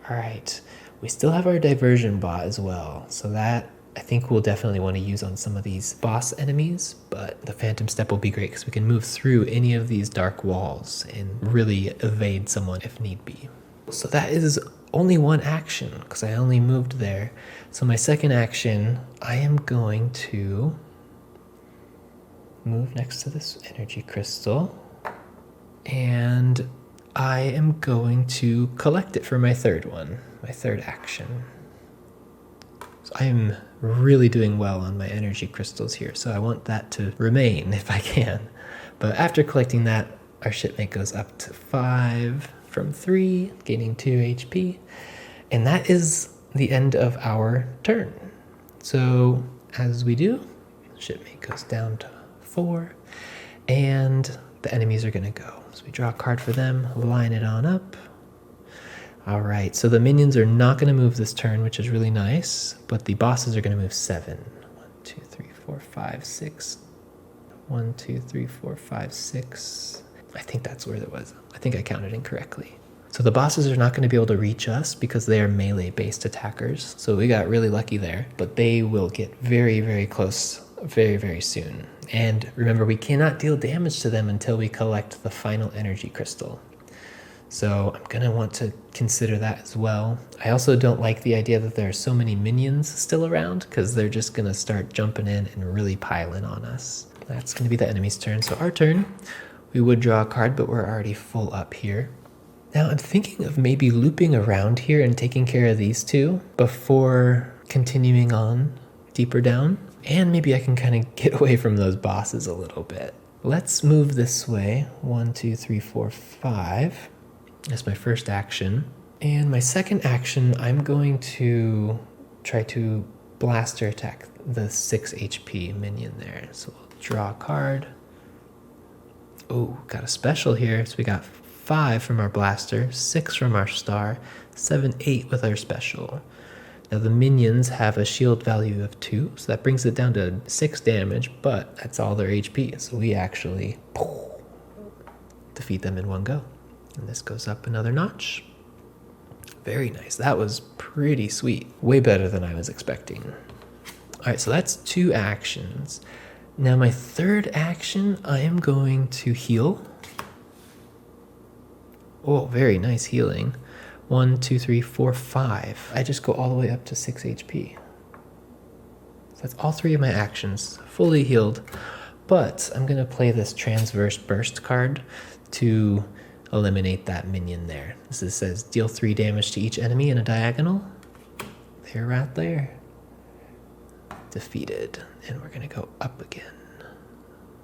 All right. We still have our Diversion Bot as well. So that, I think we'll definitely want to use on some of these boss enemies. But the Phantom Step will be great because we can move through any of these dark walls and really evade someone if need be. So that is only 1 action because I only moved there. So my second action, I am going to move next to this energy crystal. And I am going to collect it for my third one, my third action. So I am really doing well on my energy crystals here, so I want that to remain if I can. But after collecting that, our shipmate goes up to 5 from 3, gaining 2 HP. And that is the end of our turn. So as we do, shipmate goes down to 4, and the enemies are going to go. So we draw a card for them, line it on up. All right, so the minions are not going to move this turn, which is really nice, but the bosses are going to move 7. 1, 2, 3, 4, 5, 6. 1, 2, 3, 4, 5, 6. I think that's where it was. I think I counted incorrectly. So the bosses are not going to be able to reach us because they are melee-based attackers. So we got really lucky there, but they will get very, very close very, very soon. And remember, we cannot deal damage to them until we collect the final energy crystal. So I'm going to want to consider that as well. I also don't like the idea that there are so many minions still around because they're just going to start jumping in and really piling on us. That's going to be the enemy's turn. So our turn, we would draw a card, but we're already full up here. Now I'm thinking of maybe looping around here and taking care of these 2 before continuing on deeper down. And maybe I can kind of get away from those bosses a little bit. Let's move this way. 1, 2, 3, 4, 5. That's my first action. And my second action, I'm going to try to blaster attack the 6 HP minion there. So we'll draw a card. Oh, got a special here. So we got 5 from our blaster, 6 from our star, 7, 8 with our special. Now the minions have a shield value of 2, so that brings it down to 6 damage, but that's all their HP. So we actually defeat them in one go. And this goes up another notch. Very nice. That was pretty sweet. Way better than I was expecting. All right, so that's 2 actions. Now my third action, I am going to heal. Oh, very nice healing. 1, 2, 3, 4, 5. I just go all the way up to 6 HP. That's all 3 of my actions, fully healed. But I'm going to play this Transverse Burst card to eliminate that minion there. This says deal 3 damage to each enemy in a diagonal. They're right there. Defeated. And we're going to go up again.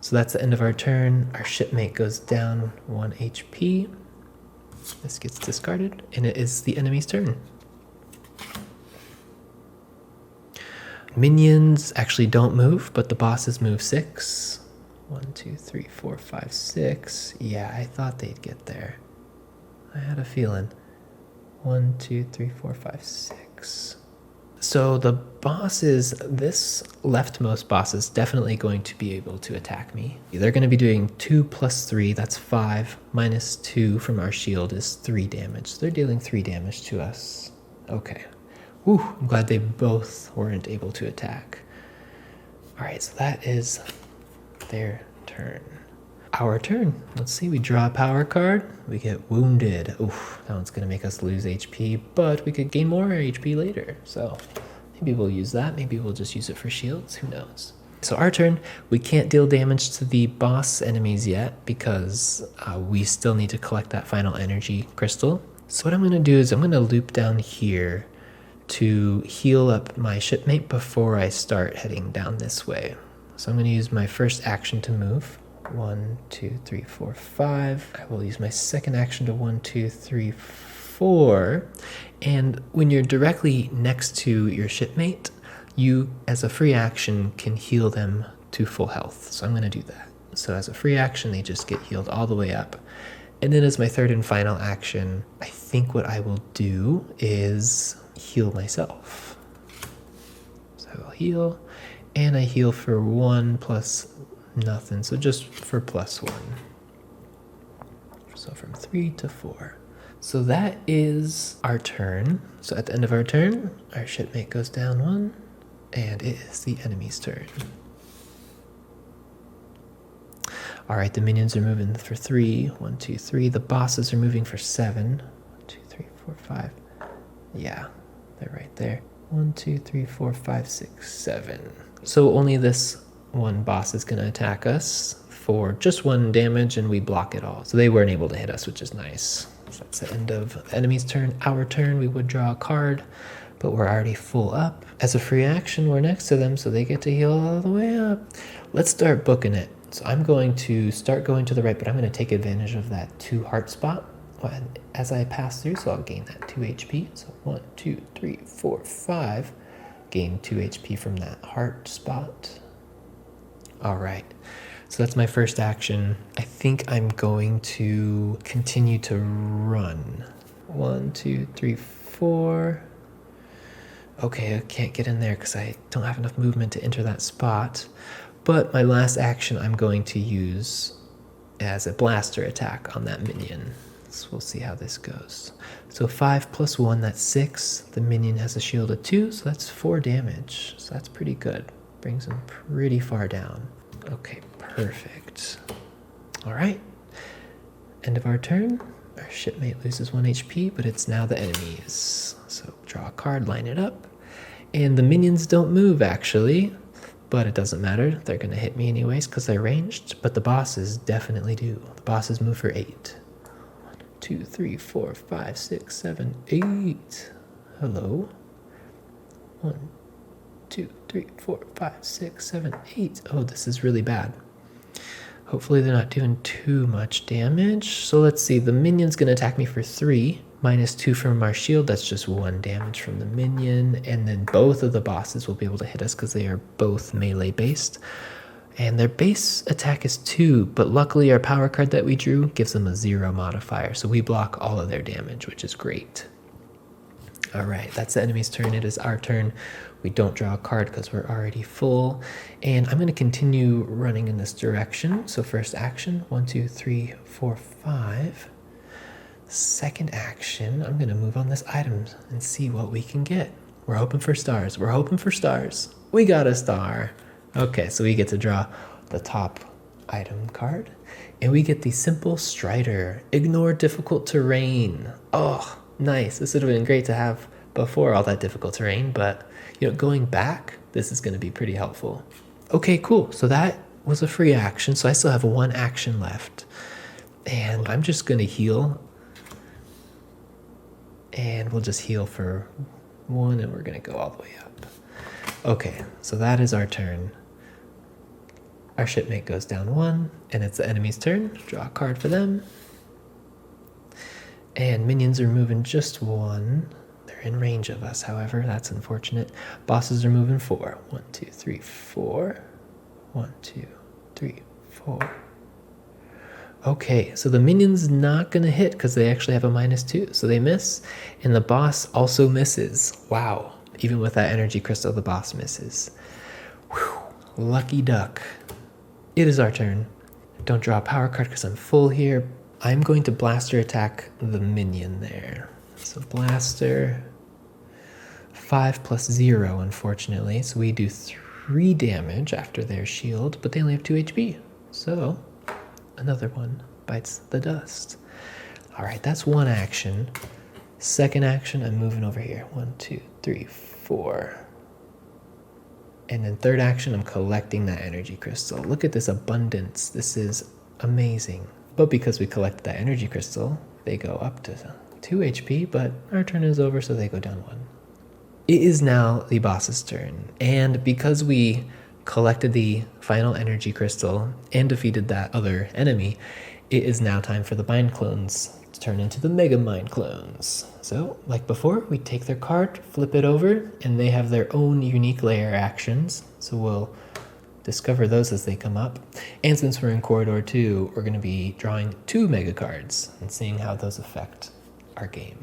So that's the end of our turn. Our shipmate goes down 1 HP. This gets discarded, and it is the enemy's turn. Minions actually don't move, but the bosses move 6. 1, 2, 3, 4, 5, 6. Yeah, I thought they'd get there. I had a feeling. 1, 2, 3, 4, 5, 6. So the bosses, this leftmost boss is definitely going to be able to attack me. They're going to be doing 2 plus 3, that's 5, minus 2 from our shield is 3 damage. So they're dealing 3 damage to us. Okay. Whew, I'm glad they both weren't able to attack. Alright, so that is their turn. Our turn. Let's see, we draw a power card. We get wounded. Oof, that one's going to make us lose HP, but we could gain more HP later. So maybe we'll use that. Maybe we'll just use it for shields. Who knows? So our turn, we can't deal damage to the boss enemies yet because we still need to collect that final energy crystal. So what I'm going to do is I'm going to loop down here to heal up my shipmate before I start heading down this way. So I'm going to use my first action to move. 1, 2, 3, 4, 5. I will use my second action to 1, 2, 3, 4. And when you're directly next to your shipmate, you, as a free action, can heal them to full health. So I'm going to do that. So as a free action, they just get healed all the way up. And then as my third and final action, I think what I will do is heal myself. So I will heal, and I heal for 1 plus nothing, so just for +1. So from 3 to 4. So that is our turn. So at the end of our turn, our shipmate goes down 1, and it is the enemy's turn. Alright, the minions are moving for 3. 1, 2, 3. The bosses are moving for 7. 1, 2, 3, 4, 5. Yeah, they're right there. 1, 2, 3, 4, 5, 6, 7. So only this one boss is going to attack us for just 1 damage, and we block it all. So they weren't able to hit us, which is nice. So that's the end of the enemy's turn. Our turn, we would draw a card, but we're already full up. As a free action, we're next to them, so they get to heal all the way up. Let's start booking it. So I'm going to start going to the right, but I'm going to take advantage of that 2 heart spot as I pass through, so I'll gain that 2 HP. So 1, 2, 3, 4, 5. Gain 2 HP from that heart spot. All right, so that's my first action. I think I'm going to continue to run. 1, 2, 3, 4. Okay, I can't get in there because I don't have enough movement to enter that spot. But my last action I'm going to use as a blaster attack on that minion. So we'll see how this goes. So 5 plus 1, that's 6. The minion has a shield of 2, so that's 4 damage. So that's pretty good. Brings him pretty far down. Okay, perfect. All right. End of our turn. Our shipmate loses 1 HP, but it's now the enemy's. So draw a card, line it up. And the minions don't move, actually. But it doesn't matter. They're going to hit me anyways because they're ranged. But the bosses definitely do. The bosses move for 8. 1, 2, 3, 4, 5, 6, 7, 8. Hello. 1, 2, 3, 4, 5, 6, 7, 8. Oh, this is really bad. Hopefully they're not doing too much damage. So let's see. The minion's going to attack me for 3. Minus 2 from our shield. That's just 1 damage from the minion. And then both of the bosses will be able to hit us because they are both melee based. And their base attack is 2. But luckily our power card that we drew gives them a 0 modifier. So we block all of their damage, which is great. Alright, that's the enemy's turn. It is our turn. We don't draw a card because we're already full. And I'm going to continue running in this direction. So first action, 1, 2, 3, 4, 5. Second action, I'm going to move on this item and see what we can get. We're hoping for stars. We're hoping for stars. We got a star. Okay, so we get to draw the top item card. And we get the Simple Strider. Ignore difficult terrain. Oh, nice. This would have been great to have before all that difficult terrain, but going back, this is going to be pretty helpful. Okay, cool. So that was a free action. So I still have one action left. And I'm just going to heal. And we'll just heal for one, and we're going to go all the way up. Okay, so that is our turn. Our shipmate goes down one, and it's the enemy's turn. Draw a card for them. And minions are moving just one. They're in range of us, however. That's unfortunate. Bosses are moving 4. 1, 2, 3, 4. 1, 2, 3, 4. Okay, so the minion's not going to hit because they actually have a -2. So they miss, and the boss also misses. Wow. Even with that energy crystal, the boss misses. Whew. Lucky duck. It is our turn. Don't draw a power card because I'm full here. I'm going to blaster attack the minion there. So blaster, 5 plus 0, unfortunately. So we do 3 damage after their shield, but they only have 2 HP. So another one bites the dust. All right, that's one action. Second action, I'm moving over here. 1, 2, 3, 4. And then third action, I'm collecting that energy crystal. Look at this abundance. This is amazing. But because we collected that energy crystal, they go up to 2 HP, but our turn is over, so they go down 1. It is now the boss's turn. And because we collected the final energy crystal and defeated that other enemy, it is now time for the mind clones to turn into the mega mind clones. So, like before, we take their card, flip it over, and they have their own unique layer actions. So we'll discover those as they come up. And since we're in Corridor 2, we're going to be drawing 2 mega cards and seeing how those affect our game.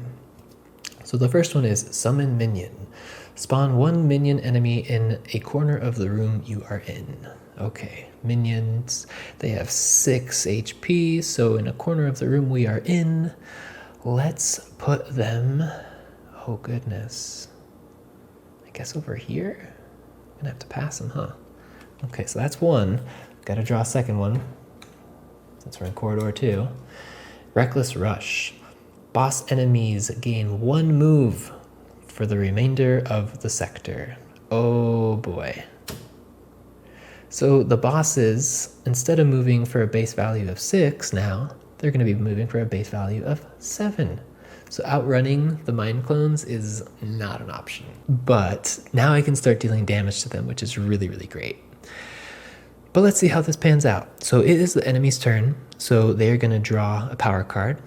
So the first one is Summon Minion. Spawn 1 minion enemy in a corner of the room you are in. Okay, minions, they have 6 HP, so in a corner of the room we are in, let's put them, oh goodness, I guess over here? I'm gonna have to pass them, huh? Okay, so that's one. Gotta draw a second one, since we're in Corridor 2. Reckless Rush. Boss enemies gain 1 move for the remainder of the sector. Oh boy. So the bosses, instead of moving for a base value of 6 now, they're going to be moving for a base value of 7. So outrunning the mind clones is not an option. But now I can start dealing damage to them, which is really, really great. But let's see how this pans out. So it is the enemy's turn. So they're going to draw a power card.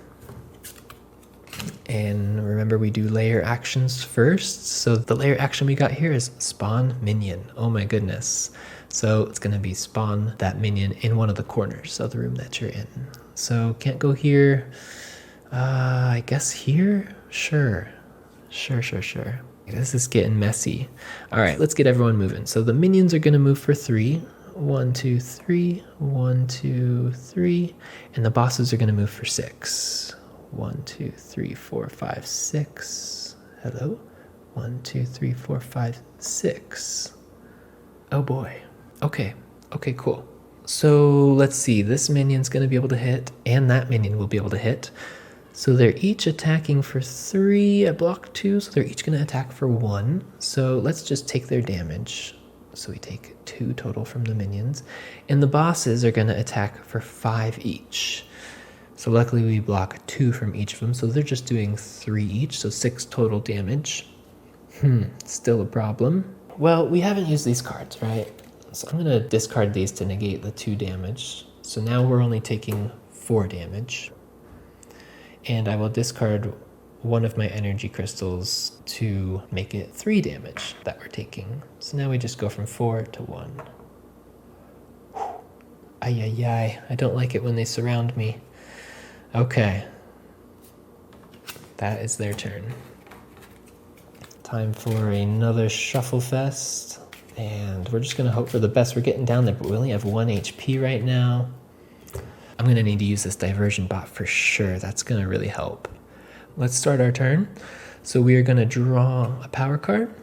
And remember, we do layer actions first. So the layer action we got here is spawn minion. Oh my goodness. So it's going to be spawn that minion in one of the corners of the room that you're in. So can't go here. I guess here? Sure. This is getting messy. All right, let's get everyone moving. So the minions are going to move for 3. 1, 2, 3. 1, 2, 3. And the bosses are going to move for 6. 1, 2, 3, 4, 5, 6. Hello? 1, 2, 3, 4, 5, 6. Oh boy. Okay, cool. So let's see. This minion's going to be able to hit, and that minion will be able to hit. So they're each attacking for 3 at block 2, so they're each going to attack for 1. So let's just take their damage. So we take 2 total from the minions. And the bosses are going to attack for 5 each. So luckily we block 2 from each of them, so they're just doing 3 each, so 6 total damage. Still a problem. Well, we haven't used these cards, right? So I'm going to discard these to negate the 2 damage. So now we're only taking 4 damage. And I will discard one of my energy crystals to make it 3 damage that we're taking. So now we just go from 4 to 1. Ay. I don't like it when they surround me. Okay. That is their turn. Time for another Shuffle Fest. And we're just going to hope for the best. We're getting down there, but we only have 1 HP right now. I'm going to need to use this diversion bot for sure. That's going to really help. Let's start our turn. So we are going to draw a power card.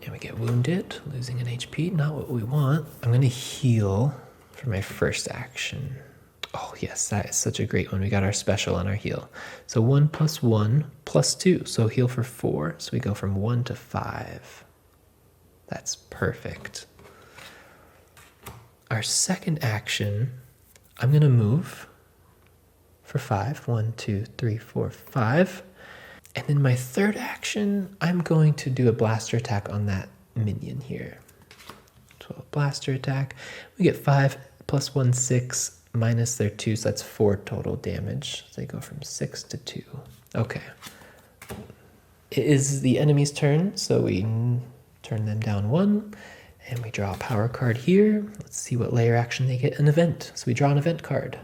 And we get wounded, losing an HP. Not what we want. I'm going to heal for my first action. Oh yes, that is such a great one. We got our special on our heal. So 1 plus 1 plus 2. So heal for 4. So we go from 1 to 5. That's perfect. Our second action, I'm going to move for 5. 1, 2, 3, 4, 5. And then my third action, I'm going to do a blaster attack on that minion here. So a blaster attack. We get 5 plus 1, 6, minus their 2, so that's 4 total damage. So they go from 6 to 2. Okay. It is the enemy's turn, so we turn them down 1. And we draw a power card here. Let's see what layer action they get. An event. So we draw an event card.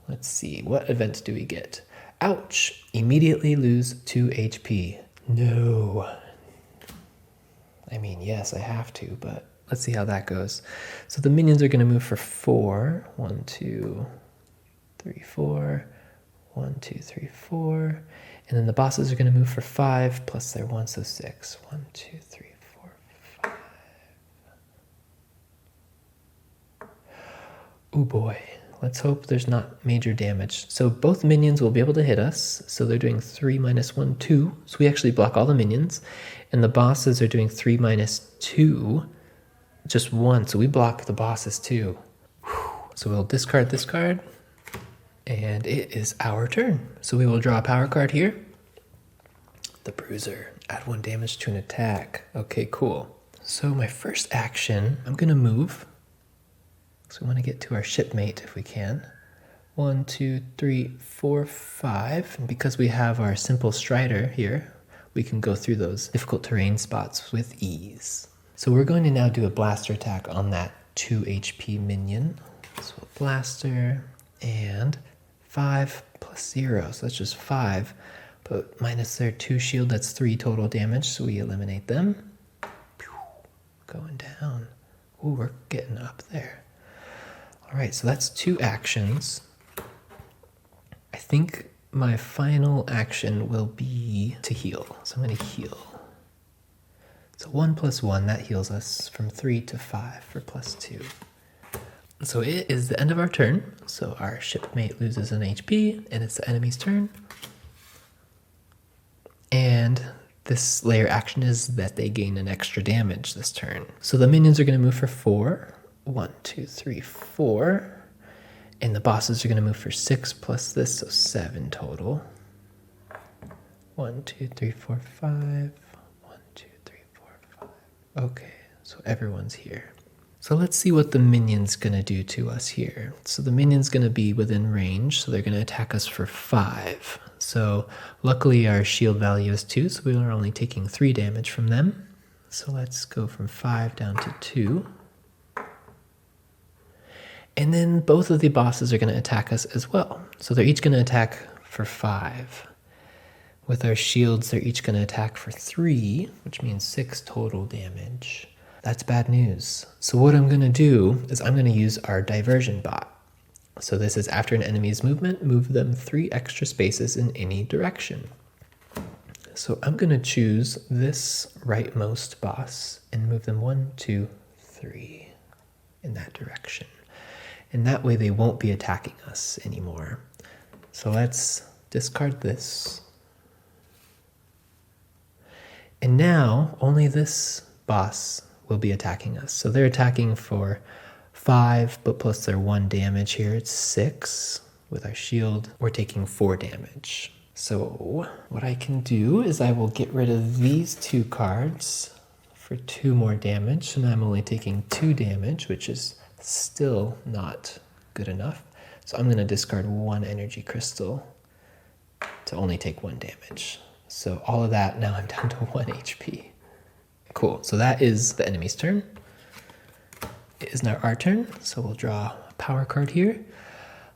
Let's see. What event do we get? Ouch. Immediately lose 2 HP. No. I mean, yes, I have to, but let's see how that goes. So the minions are going to move for 4. 1, 2, 3, 4. 1, 2, 3, 4. And then the bosses are going to move for 5 plus their 1, so 6. 1, 2, 3, 4, 5. Oh boy, let's hope there's not major damage. So both minions will be able to hit us. So they're doing 3 minus 1, 2. So we actually block all the minions. And the bosses are doing 3 minus 2, just 1. So we block the bosses too. Whew. So we'll discard this card. And it is our turn. So we will draw a power card here. The Bruiser. Add 1 damage to an attack. Okay, cool. So my first action, I'm going to move. So we want to get to our shipmate if we can. 1, 2, 3, 4, 5. And because we have our simple Strider here, we can go through those difficult terrain spots with ease. So we're going to now do a blaster attack on that 2 HP minion. So a blaster and 5 plus 0. So that's just 5. But minus their 2 shield, that's 3 total damage. So we eliminate them. Going down. Ooh, we're getting up there. All right, so that's 2 actions. I think my final action will be to heal. So I'm going to heal. So 1 plus 1, that heals us from 3 to 5 for plus 2. So it is the end of our turn. So our shipmate loses an HP, and it's the enemy's turn. And this layer action is that they gain an extra damage this turn. So the minions are going to move for 4. 1, 2, 3, 4. And the bosses are going to move for 6 plus this, so 7 total. 1, 2, 3, 4, 5. 1, 2, 3, 4, 5. Okay, so everyone's here. So let's see what the minion's going to do to us here. So the minion's going to be within range, so they're going to attack us for 5. So luckily our shield value is 2, so we are only taking 3 damage from them. So let's go from 5 down to 2. And then both of the bosses are going to attack us as well. So they're each going to attack for 5. With our shields, they're each going to attack for 3, which means 6 total damage. That's bad news. So what I'm going to do is I'm going to use our diversion bot. So this is after an enemy's movement, move them 3 extra spaces in any direction. So I'm going to choose this rightmost boss and move them 1, 2, 3 in that direction. And that way they won't be attacking us anymore. So let's discard this. And now only this boss will be attacking us. So they're attacking for 5, but plus their 1 damage here, it's 6. With our shield, we're taking 4 damage. So what I can do is I will get rid of these 2 cards for 2 more damage. So now I'm only taking 2 damage, which is still not good enough. So I'm going to discard 1 energy crystal to only take 1 damage. So all of that, now I'm down to 1 HP. Cool, so that is the enemy's turn. It is now our turn, so we'll draw a power card here.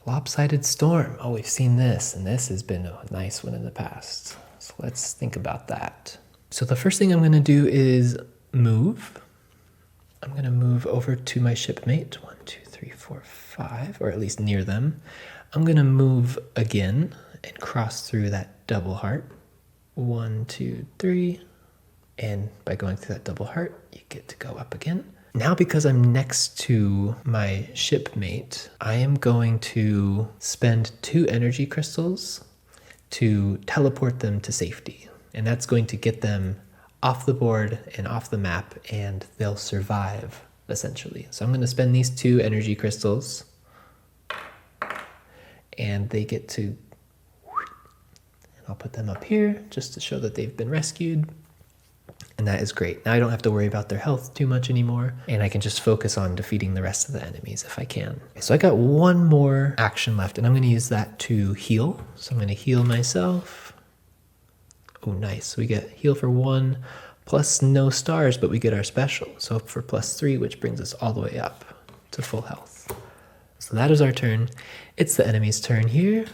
Lopsided Storm. Oh, we've seen this, and this has been a nice one in the past. So let's think about that. So the first thing I'm going to do is move. I'm going to move over to my shipmate. 1, 2, 3, 4, 5, or at least near them. I'm going to move again and cross through that double heart. 1, 2, 3. And by going through that double heart, you get to go up again. Now, because I'm next to my shipmate, I am going to spend 2 energy crystals to teleport them to safety. And that's going to get them off the board and off the map, and they'll survive, essentially. So I'm going to spend these 2 energy crystals, and they get to, and I'll put them up here just to show that they've been rescued. And that is great. Now I don't have to worry about their health too much anymore, and I can just focus on defeating the rest of the enemies if I can. So I got 1 more action left, and I'm going to use that to heal. So I'm going to heal myself. Oh, nice. So we get heal for 1, plus no stars, but we get our special. So for +3, which brings us all the way up to full health. So that is our turn. It's the enemy's turn here.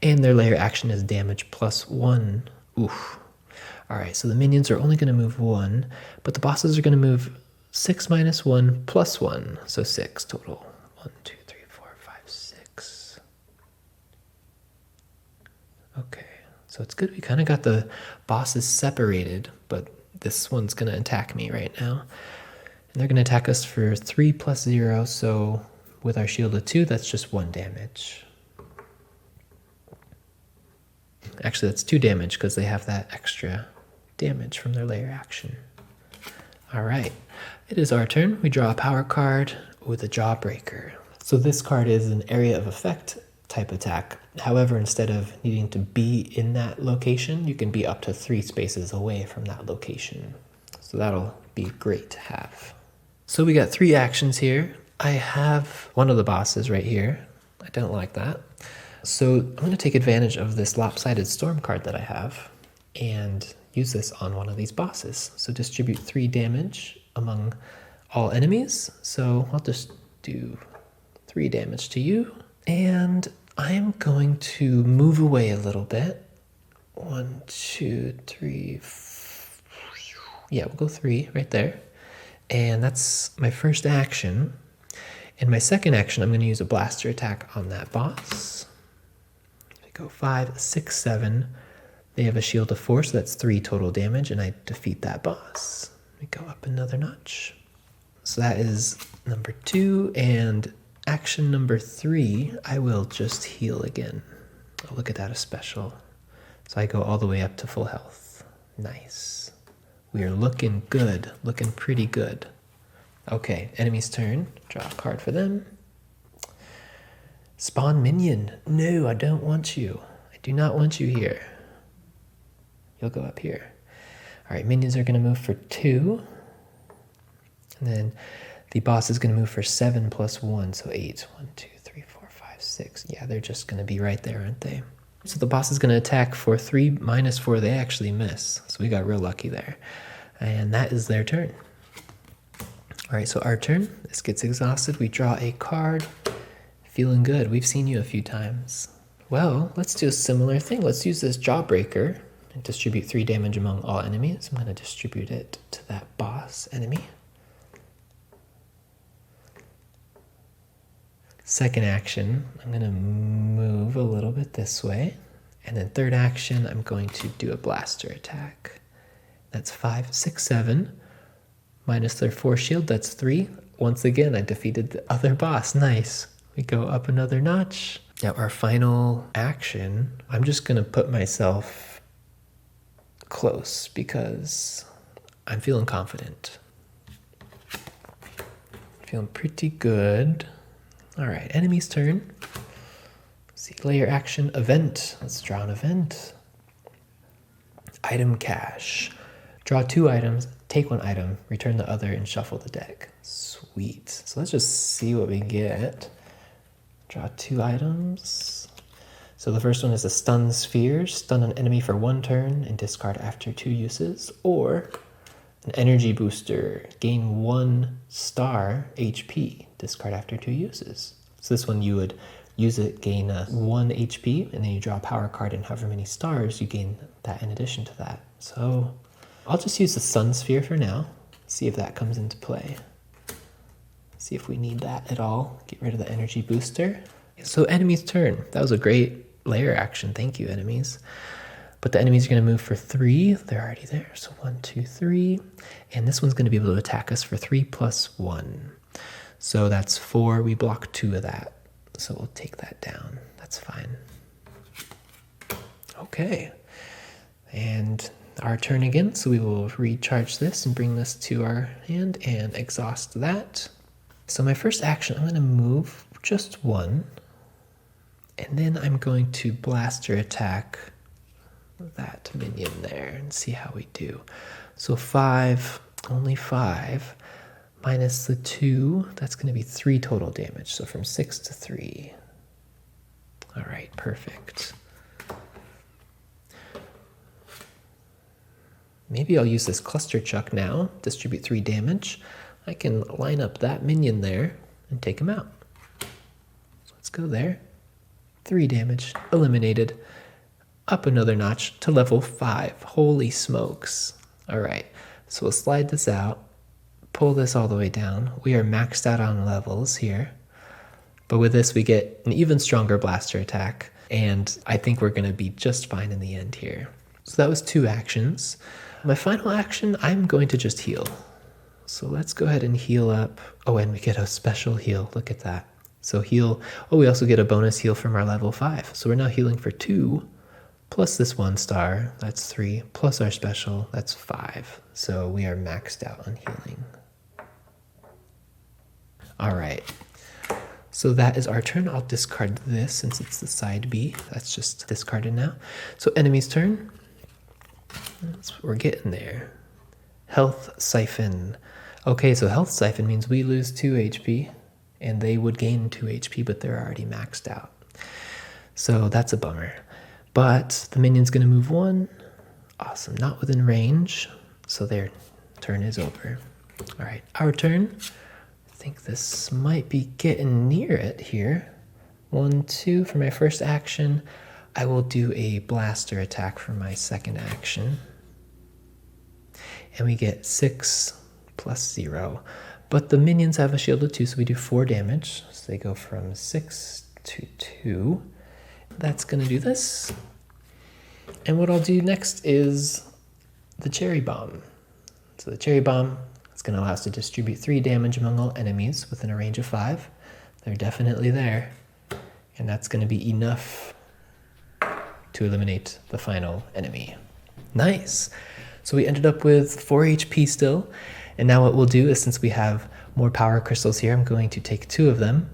And their layer action is damage +1. Oof. All right, so the minions are only going to move 1, but the bosses are going to move 6 minus 1 plus 1, so 6 total. 1, 2, 3, 4, 5, 6. Okay, so it's good we kind of got the bosses separated, but this one's going to attack me right now. And they're going to attack us for 3 plus 0, so with our shield of 2, that's just 1 damage. Actually, that's 2 damage because they have that extra damage from their layer action. All right, it is our turn. We draw a power card with a Jawbreaker. So this card is an area of effect type attack. However, instead of needing to be in that location, you can be up to 3 spaces away from that location. So that'll be great to have. So we got 3 actions here. I have one of the bosses right here. I don't like that. So I'm going to take advantage of this Lopsided Storm card that I have and use this on one of these bosses. So distribute 3 damage among all enemies. So I'll just do 3 damage to you. And I'm going to move away a little bit. 1, 2, 3. Yeah, we'll go 3 right there. And that's my first action. In my second action, I'm going to use a blaster attack on that boss. Go 5, 6, 7. They have a shield of 4, so that's 3 total damage, and I defeat that boss. We go up another notch. So that is number 2, and action number 3, I will just heal again. I'll look at that as special. So I go all the way up to full health. Nice. We are looking good, looking pretty good. Okay, enemy's turn. Draw a card for them. Spawn minion. No, I don't want you. I do not want you here. You'll go up here. All right, minions are going to move for 2. And then the boss is going to move for 7 plus 1, so 8. 1, 2, 3, 4, 5, 6. Yeah, they're just going to be right there, aren't they? So the boss is going to attack for 3 minus 4. They actually miss. So we got real lucky there. And that is their turn. All right, so our turn. This gets exhausted. We draw a card. Feeling good. We've seen you a few times. Well, let's do a similar thing. Let's use this Jawbreaker and distribute 3 damage among all enemies. I'm going to distribute it to that boss enemy. Second action, I'm going to move a little bit this way. And then third action, I'm going to do a blaster attack. That's 5, 6, 7. Minus their 4 shield, that's 3. Once again, I defeated the other boss. Nice. We go up another notch. Now our final action, I'm just going to put myself close because I'm feeling confident. Feeling pretty good. All right, enemy's turn. Let's see, layer action, event. Let's draw an event. Item cache. Draw 2 items, take 1 item, return the other, and shuffle the deck. Sweet. So let's just see what we get. Draw 2 items. So the first one is a stun sphere. Stun an enemy for 1 turn and discard after 2 uses. Or an energy booster. Gain 1 star HP. Discard after 2 uses. So this one you would use it, gain 1 HP, and then you draw a power card, and however many stars you gain that in addition to that. So I'll just use the sun sphere for now. See if that comes into play. See if we need that at all. Get rid of the energy booster. So enemy's turn. That was a great layer action. Thank you, enemies. But the enemies are going to move for 3. They're already there. So 1, 2, 3. And this one's going to be able to attack us for 3 plus 1. So that's 4. We block 2 of that. So we'll take that down. That's fine. Okay. And our turn again, so we will recharge this and bring this to our hand and exhaust that. So my first action, I'm going to move just one, and then I'm going to blaster attack that minion there and see how we do. So 5, only 5, minus the 2, that's going to be 3 total damage. So from 6 to 3. All right, perfect. Maybe I'll use this cluster chuck now, distribute 3 damage. I can line up that minion there and take him out. So let's go there. 3 damage, eliminated. Up another notch to level 5. Holy smokes. All right, so we'll slide this out, pull this all the way down. We are maxed out on levels here. But with this, we get an even stronger blaster attack. And I think we're going to be just fine in the end here. So that was 2 actions. My final action, I'm going to just heal. So let's go ahead and heal up. Oh, and we get a special heal. Look at that. So heal. Oh, we also get a bonus heal from our level 5. So we're now healing for 2, plus this 1 star. That's 3, plus our special. That's 5. So we are maxed out on healing. All right. So that is our turn. I'll discard this since it's the side B. That's just discarded now. So enemy's turn. We're getting there. Health Siphon. Okay, so Health Siphon means we lose 2 HP, and they would gain 2 HP, but they're already maxed out. So that's a bummer. But the minion's going to move 1. Awesome. Not within range, so their turn is over. All right, our turn. I think this might be getting near it here. 1, 2 for my first action. I will do a blaster attack for my second action. And we get 6 plus 0. But the minions have a shield of 2, so we do 4 damage. So they go from 6 to 2. That's going to do this. And what I'll do next is the Cherry Bomb. So the Cherry Bomb is going to allow us to distribute 3 damage among all enemies within a range of 5. They're definitely there. And that's going to be enough to eliminate the final enemy. Nice. So we ended up with 4 HP still. And now what we'll do is, since we have more power crystals here, I'm going to take 2 of them.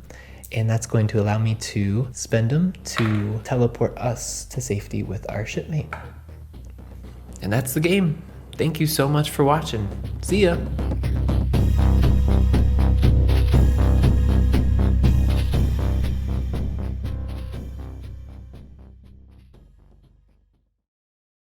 And that's going to allow me to spend them to teleport us to safety with our shipmate. And that's the game. Thank you so much for watching. See ya.